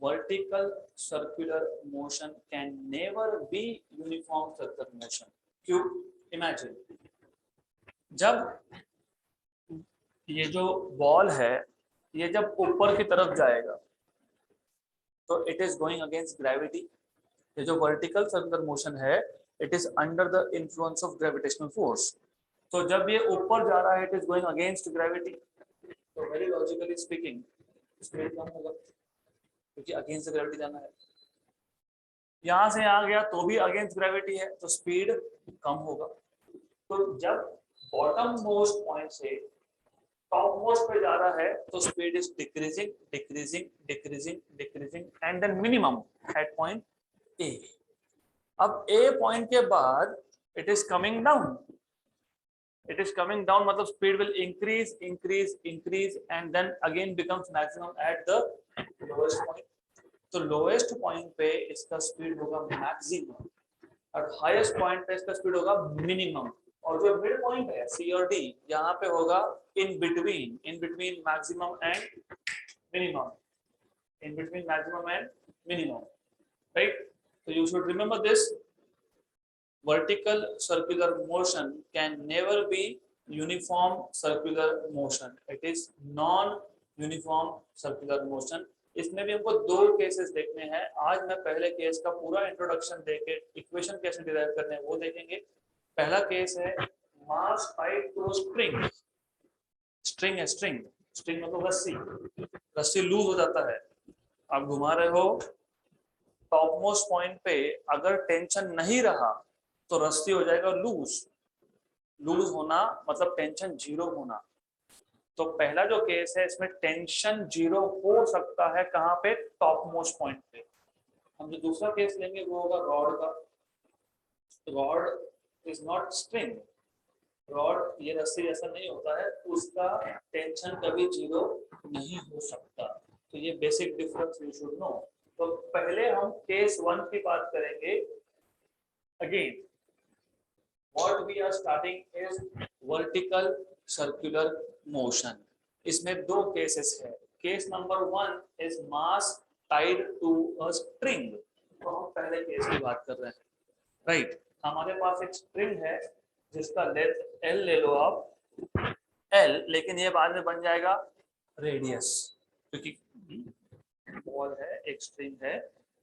vertical circular motion can never be uniform circular motion. क्यों? Imagine, जब ये जो बॉल है ये जब ऊपर की तरफ जाएगा तो it is going against gravity. ये जो वर्टिकल सर्कुलर मोशन है it is under the influence of gravitational force. तो जब ये ऊपर जा रहा है it is going against gravity, तो वेरी लॉजिकली स्पीकिंग स्पीड कम होगा, क्योंकि अगेंस्ट ग्रेविटी जाना है। यहाँ से यहाँ गया तो भी अगेंस्ट ग्रेविटी है, तो स्पीड कम होगा। तो जब बॉटम मोस्ट पॉइंट से टॉप मोस्ट पे जा रहा है तो speed is decreasing decreasing decreasing decreasing and then minimum at point a. अब ए पॉइंट के बाद it is coming down, it is coming down, मतलब speed will increase increase increase and then again becomes maximum at the lowest point। तो lowest point पे इसका speed होगा maximum और highest point पे इसका speed होगा minimum। और जो mid point है C और D यहाँ पे होगा in between maximum and minimum, in between maximum and minimum, right? So you should remember this, vertical circular motion can never be uniform circular motion, it is non uniform circular motion। इसमें भी हमको दो cases देखने हैं। आज मैं पहले case का पूरा इंट्रोडक्शन देके इक्वेशन कैसे डिराइव करने हैं वो देखेंगे। पहला केस है मास टाइड टू स्ट्रिंग। स्ट्रिंग है, स्ट्रिंग मतलब रस्सी, रस्सी लूज हो जाता है, आप घुमा रहे हो, टॉप मोस्ट पॉइंट पे अगर टेंशन नहीं रहा तो रस्सी हो जाएगा लूज। लूज होना मतलब टेंशन जीरो होना। तो पहला जो केस है इसमें टेंशन जीरो हो सकता है कहाँ पे, टॉप मोस्ट पॉइंट पे। हम जो दूसरा केस लेंगे वो होगा रॉड का। Rod is not string, rod ये रस्सी जैसा नहीं होता है, उसका टेंशन कभी जीरो नहीं हो सकता। तो ये basic difference you should know. तो पहले हम केस वन की बात करेंगे। Again what we are starting is vertical circular motion। इसमें दो केसेस है। Case number one is mass tied to a string. तो हम पहले केस की बात कर रहे हैं, राइट? हमारे पास एक स्ट्रिंग है जिसका लेंथ L ले लो आप, L, लेकिन ये बाद में बन जाएगा रेडियस, क्योंकि बॉल है, एक स्ट्रिंग है,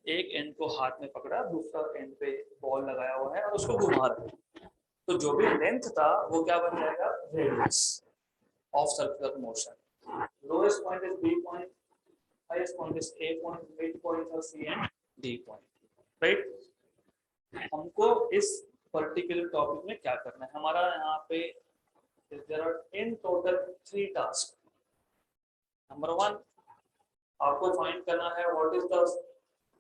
एक एंड को हाथ में पकड़ा, दूसरा एंड पे बॉल लगाया हुआ है और उसको घुमा रहे हैं। तो जो भी लेंथ था वो क्या बन जाएगा, radius of circular motion. Lowest point is b point, highest point is a point, mid point और c and d point, right? हमको इस पर्टिकुलर टॉपिक में क्या करना है, हमारा यहाँ पे there are in total 3 task. Number 1 आपको फाइंड करना है what is the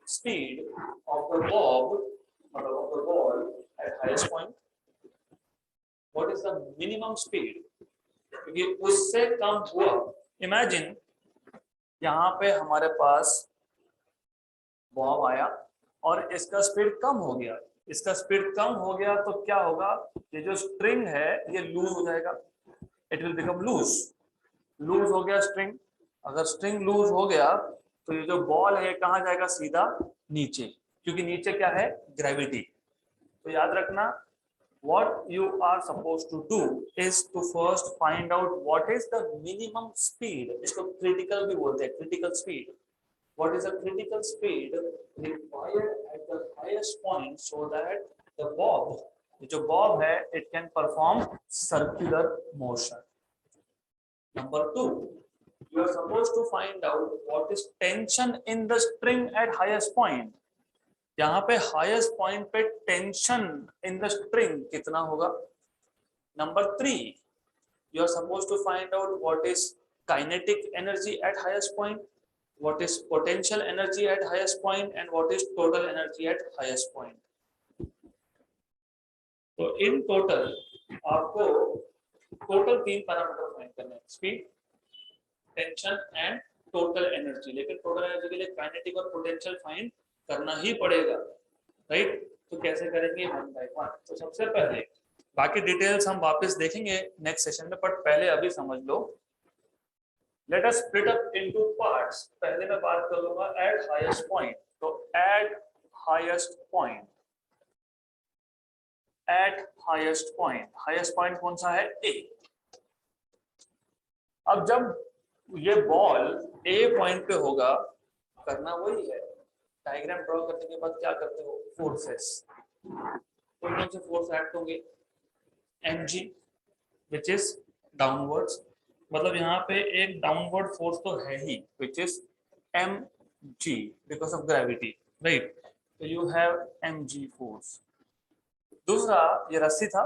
speed of the bob मतलब of the ball at highest point, what is the minimum speed, क्योंकि उससे कम हुआ। इमेजिन यहाँ पे हमारे पास बॉब आया और इसका स्पीड कम हो गया। इसका स्पीड कम हो गया तो क्या होगा, ये जो स्ट्रिंग है ये लूज हो जाएगा, it will become loose. Loose हो गया स्ट्रिंग, अगर स्ट्रिंग लूज हो गया तो ये जो बॉल है कहाँ जाएगा, सीधा नीचे, क्योंकि नीचे क्या है, ग्रेविटी। तो याद रखना, what you are supposed to do is to first find out what is the minimum speed। इसको critical भी बोलते हैं, critical speed। what is the critical speed required at the highest point so that the bob, जो bob है, it can perform circular motion। Number 2, you are supposed to find out what is tension in the string at highest point। यहाँ पे highest point पे tension in the string कितना होगा। Number 3, you are suppose to find out what is kinetic energy at highest point, what is potential energy at highest point and what is total energy at highest point. तो in total आपको total 3 parameter find करने हैं, speed, tension and total energy. लेकिन total energy के लिए kinetic और potential find करना ही पड़ेगा, राइट? तो कैसे करेंगे, 1 बाय 1। तो सबसे पहले बाकी डिटेल्स हम वापस देखेंगे नेक्स्ट सेशन में, बट पहले अभी समझ लो। Let us split up into parts. पहले मैं बात करूंगा एट हाईएस्ट पॉइंट। तो at highest point, at highest point, highest point कौन सा है, ए। अब जब ये बॉल ए पॉइंट पे होगा, करना वही है, डायग्राम ड्रॉ करने के बाद क्या करते हो, फोर्सेस। कौन से फोर्स एक्ट होंगे, mg विच इज डाउनवर्ड्स, मतलब यहाँ पे एक डाउनवर्ड फोर्स तो है ही, which is m G because of gravity, right? So you have mg force. दूसरा ये रस्सी था,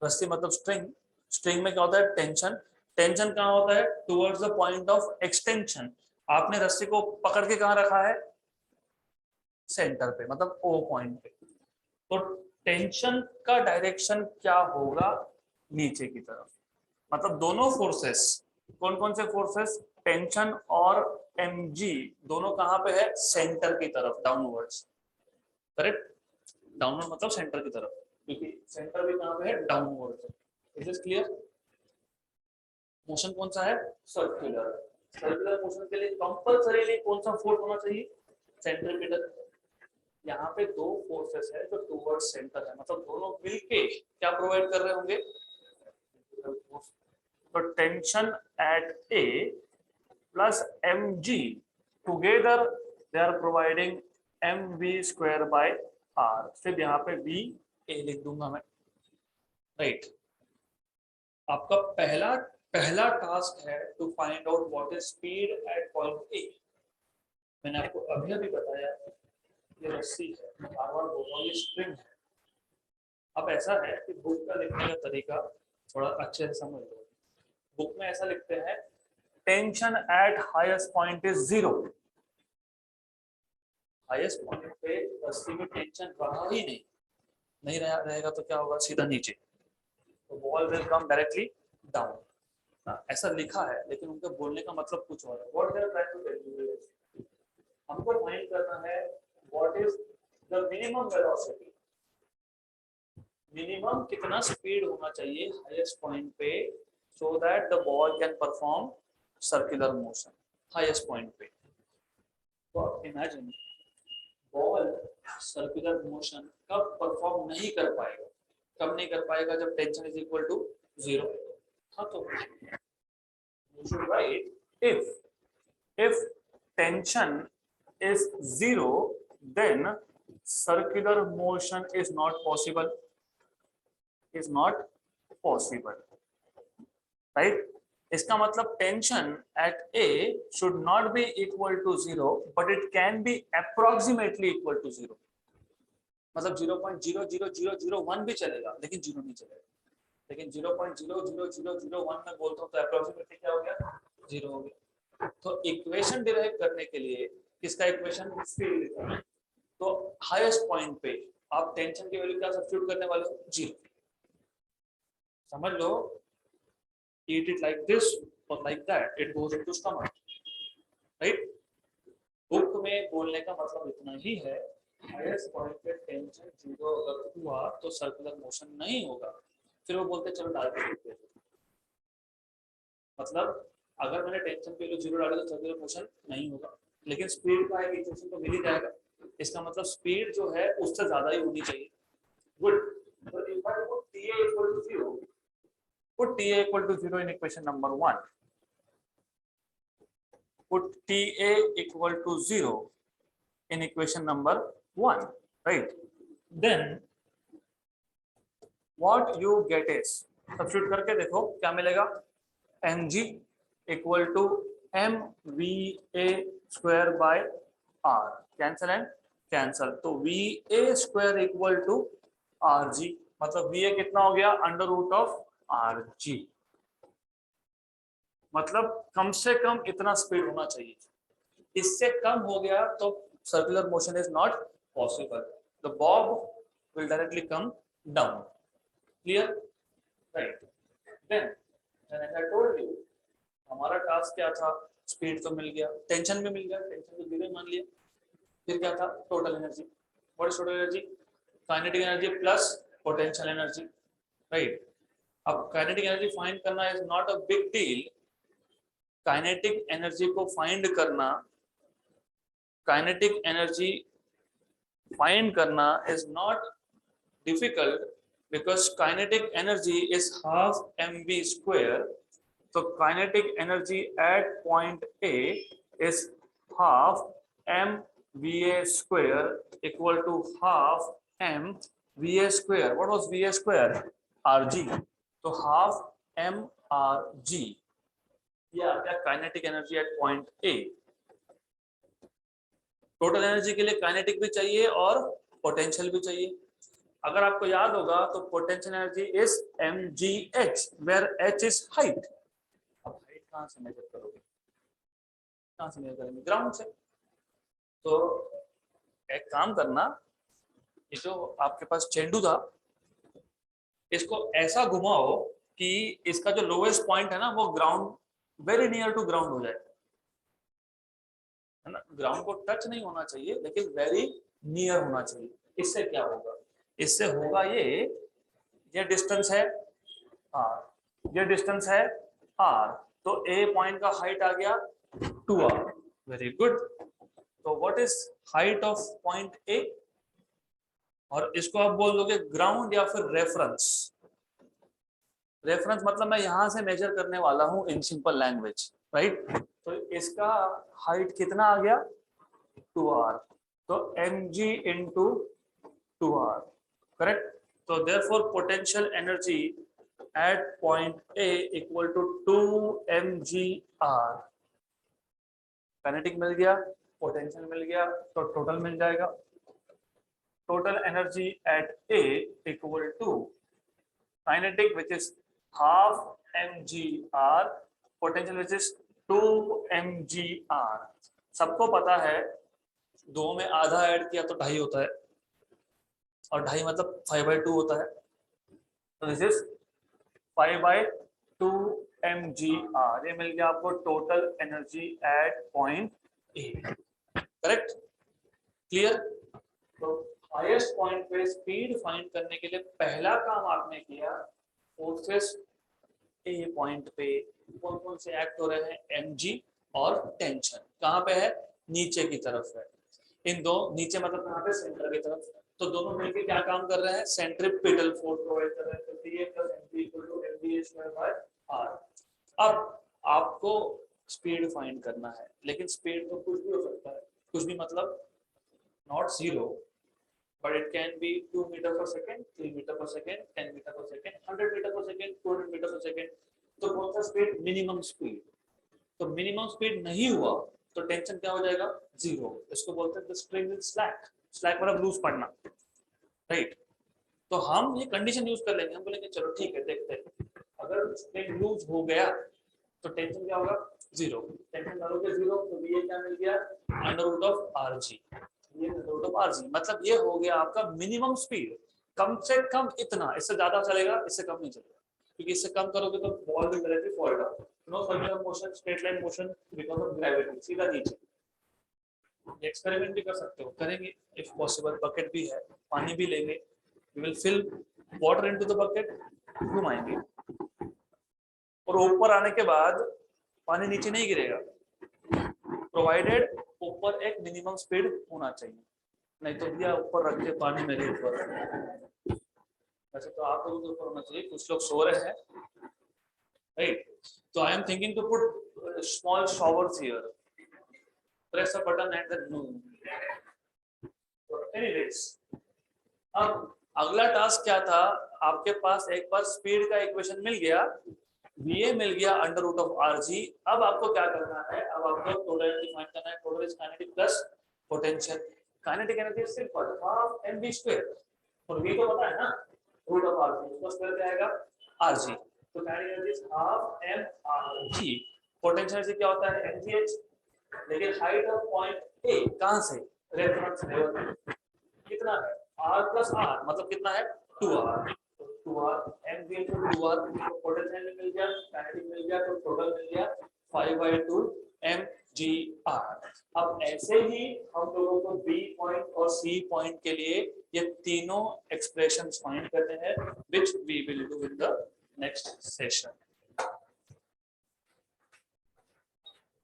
रस्सी मतलब स्ट्रिंग, स्ट्रिंग में क्या होता है टेंशन, टेंशन कहाँ होता है towards the point of extension. आपने रस्सी को पकड़ के कहाँ रखा है सेंटर पे, मतलब ओ पॉइंट पे, तो टेंशन का डायरेक्शन क्या होगा नीचे की तरफ। मतलब दोनों फोर्सेस, कौन कौन से फोर्सेस, टेंशन और mg दोनों कहाँ पे है सेंटर की तरफ, डाउनवर्ड्स, करेक्ट, डाउनवर्ड मतलब सेंटर की तरफ, क्योंकि सेंटर भी कहाँ पे है downward. Is this clear? Motion कौन सा है सर्कुलर, सर्कुलर मोशन के लिए कंपल्सरीली कौन सा फोर्स होना चाहिए सेंट्रीपिटल। यहाँ पे दो फोर्सेस है जो टुवर्ड्स सेंटर है, मतलब दोनों मिलके क्या प्रोवाइड कर रहे होंगे, तो tension at A plus mg together they are providing mv square by r। फिर यहाँ पे v a लिख दूंगा मैं, राइट। आपका पहला पहला टास्क है to find out what is speed at point A. मैंने आपको अभी अभी बताया ये रस्सी है, बार बार बोल रहा हूँ ये स्ट्रिंग है। अब ऐसा है कि बुक का लिखने का तरीका थोड़ा अच्छे से समझ लो। बुक में ऐसा लिखते हैं tension eight highest point is 0। Highest point पे रस्सी में टेंशन रहा ही नहीं रहेगा तो क्या होगा सीधा नीचे, तो ball will come directly down. ऐसा लिखा है लेकिन उनके बोलने का मतलब कुछ और है। What they are trying to tell you, हमको फाइंड करना है what is the minimum velocity, minimum कितना स्पीड होना चाहिए हाईएस्ट पॉइंट पे so that the ball can perform circular motion highest point पे। तो इमेजिन बॉल सर्कुलर मोशन कब परफॉर्म नहीं कर पाएगा, कब नहीं कर पाएगा, जब टेंशन इज इक्वल टू 0। हाँ तो you should write if tension is 0 then circular motion is not possible, right? इसका मतलब tension at A should not be equal to 0 but it can be approximately equal to 0। मतलब 0.00001 भी चलेगा लेकिन 0 नहीं चलेगा, लेकिन 0.00001 में बोलता हूँ तो अप्रोक्सीमेटली क्या हो गया 0 हो गया। तो इक्वेशन डिराइव करने के लिए किसका इक्वेशन, स्पीड लिखा है, तो हाईएस्ट पॉइंट पे आप टेंशन की वैल्यू क्या सब्स्टिट्यूट करने वाले हो 0। समझ लो, eat it like this or like that, it goes into stomach, right? Book में बोलने का मतलब इतना ही है, हाईएस्ट पॉइंट पे टेंशन 0 अगर हुआ तो सर्कुलर मोशन नहीं होगा। फिर वो बोलते चलो डाल के देखते हैं, मतलब अगर मैंने टेंशन पे 0 डाला तो सर्कुलर मोशन नहीं होगा, लेकिन स्पीड का एक इक्वेशन तो मिल ही जाएगा। इसका मतलब स्पीड जो है उससे ज्यादा ही होनी चाहिए। गुड, तो if I put TA equal to 0, put TA equal to 0 in equation number 1. Put TA equal to 0 in equation number 1, right? Then what you get is, substitute करके देखो क्या मिलेगा, mg equal to mva square by r, cancel and cancel, तो va square equal to rg, मतलब va कितना हो गया under root of rg। मतलब कम से कम इतना स्पीड होना चाहिए, इससे कम हो गया तो circular motion is not possible, the bob will directly come down. Clear, right? Then as I told you, हमारा टास्क क्या था, स्पीड तो मिल गया, टेंशन भी मिल गया, टेंशन तो 0 मान लिया, फिर क्या था total energy. What is total energy, kinetic energy plus potential energy, right? अब काइनेटिक एनर्जी फाइंड करना is not a big deal. Kinetic energy को फाइंड करना, काइनेटिक एनर्जी फाइंड करना is not difficult because kinetic energy is half mv square. तो kinetic energy at point A is half mva square equal to half mva square. What was va square, rg, तो half mrg, या kinetic energy at point A. Total energy के लिए kinetic भी चाहिए और potential भी चाहिए। अगर आपको याद होगा तो potential energy is mgh where h is height. अब हाइट कहां से मेजर करोगे, कहां से मेजर करेंगे, ग्राउंड से। तो एक काम करना, ये जो आपके पास चेंडू था इसको ऐसा घुमाओ कि इसका जो लोएस्ट पॉइंट है ना वो ground, very near to ground हो जाए, है ना। ग्राउंड को टच नहीं होना चाहिए लेकिन वेरी नियर होना चाहिए। इससे क्या होगा, इससे होगा ये डिस्टेंस है r, ये डिस्टेंस है r, तो a पॉइंट का हाइट आ गया 2r। Very good. तो what is height of point a, और इसको आप बोल दोगे ग्राउंड या फिर रेफरेंस। रेफरेंस मतलब मैं यहां से मेजर करने वाला हूं इन सिंपल लैंग्वेज, राइट। तो इसका हाइट कितना आ गया 2r, तो mg इंटू 2r, करेक्ट। तो therefore potential energy at point A equal to 2mgr। Kinetic मिल गया, पोटेंशियल मिल गया, तो टोटल मिल जाएगा। Total energy at A equal to kinetic which is half mgr, potential which is 2mgr। सबको पता है 2 में आधा ऐड किया तो 2.5 होता है, और 2.5 मतलब 5/2 होता है। तो दिस इज 5/2 mgr। ये मिल गया आपको total energy at point A, correct, clear. तो हाईएस्ट पॉइंट पे स्पीड फाइंड करने के लिए पहला काम आपने किया, फोर्सेस ए पॉइंट पे कौन कौन से एक्ट हो रहे हैं, mg और टेंशन कहाँ पे है, नीचे की तरफ है। इन दो, नीचे मतलब कहाँ पे, सेंटर की तरफ। तो दोनों मिलकर क्या काम कर रहे हैं, सेंट्रीपिटल फोर्स प्रोवाइड कर रहे हैं। तो Pa + mg = mvh²/r। अब आपको स्पीड फाइंड करना है, लेकिन स्पीड तो कुछ भी हो सकता है, कुछ भी मतलब not 0, but it can be 2 meter per second, 3 meter per second, 10 meter per second, 100 meter per second, 200 meter per second। तो कौन सा स्पीड, मिनिमम स्पीड। तो मिनिमम स्पीड नहीं हुआ तो टेंशन क्या हो जाएगा, 0। इसको बोलते हैं स्प्रिंग स्लैक। स्लैक मतलब लूज पड़ना, राइट। तो हम ये कंडीशन यूज कर लेंगे, हम बोलेंगे चलो ठीक है, देखते हैं अगर स्प्रिंग लूज हो गया तो टेंशन क्या होगा, 0। टेंशन डालोगे 0 तो ये क्या मिल गया, √rg। ये √rg मतलब ये हो गया आपका मिनिमम स्पीड। कम से कम इतना, इससे ज्यादा चलेगा, इससे कम नहीं चलेगा, क्योंकि इससे कम करोगे तो ball will directly fall down. No circular motion, straight line motion because of gravity, सीधा नीचे। ये एक्सपेरिमेंट भी कर सकते हो, करेंगे इफ पॉसिबल। बकेट भी है, पानी भी लेंगे, we will fill water into the bucket, घुमाएंगे, और ऊपर आने के बाद पानी नीचे नहीं गिरेगा, प्रोवाइडेड ऊपर एक मिनिमम स्पीड होना चाहिए। नहीं तो भैया ऊपर रख के पानी मेरे ऊपर, वैसे तो आप लोगों के ऊपर होना चाहिए, कुछ लोग सो रहे हैं, राइट। तो I am thinking to put small showers here, press a button at the noon. Anyways, अब अगला टास्क क्या था, आपके पास एक बार स्पीड का इक्वेशन मिल गया, Va मिल गया √rg। अब आपको क्या करना है, अब आपको टोटल एनर्जी फाइंड करना है। Total is kinetic plus potential. Kinetic energy simple, half mv², और V तो पता है ना, √rg, उसका स्क्वायर क्या आएगा, rg। तो kinetic energy is half mrg। Potential energy क्या होता है, mgh। लेकिन हाइट ऑफ पॉइंट A कहां से, रेफरेंस लेवल कितना है, r + r मतलब कितना है, 2r। 2r mg * 2r, potential मिल गया, काइनेटिक मिल गया, तो टोटल मिल गया 5/2 mgr। अब ऐसे ही हम लोगों को B पॉइंट और C पॉइंट के लिए ये तीनों एक्सप्रेशंस फाइंड करने हैं, which we will do in the next session.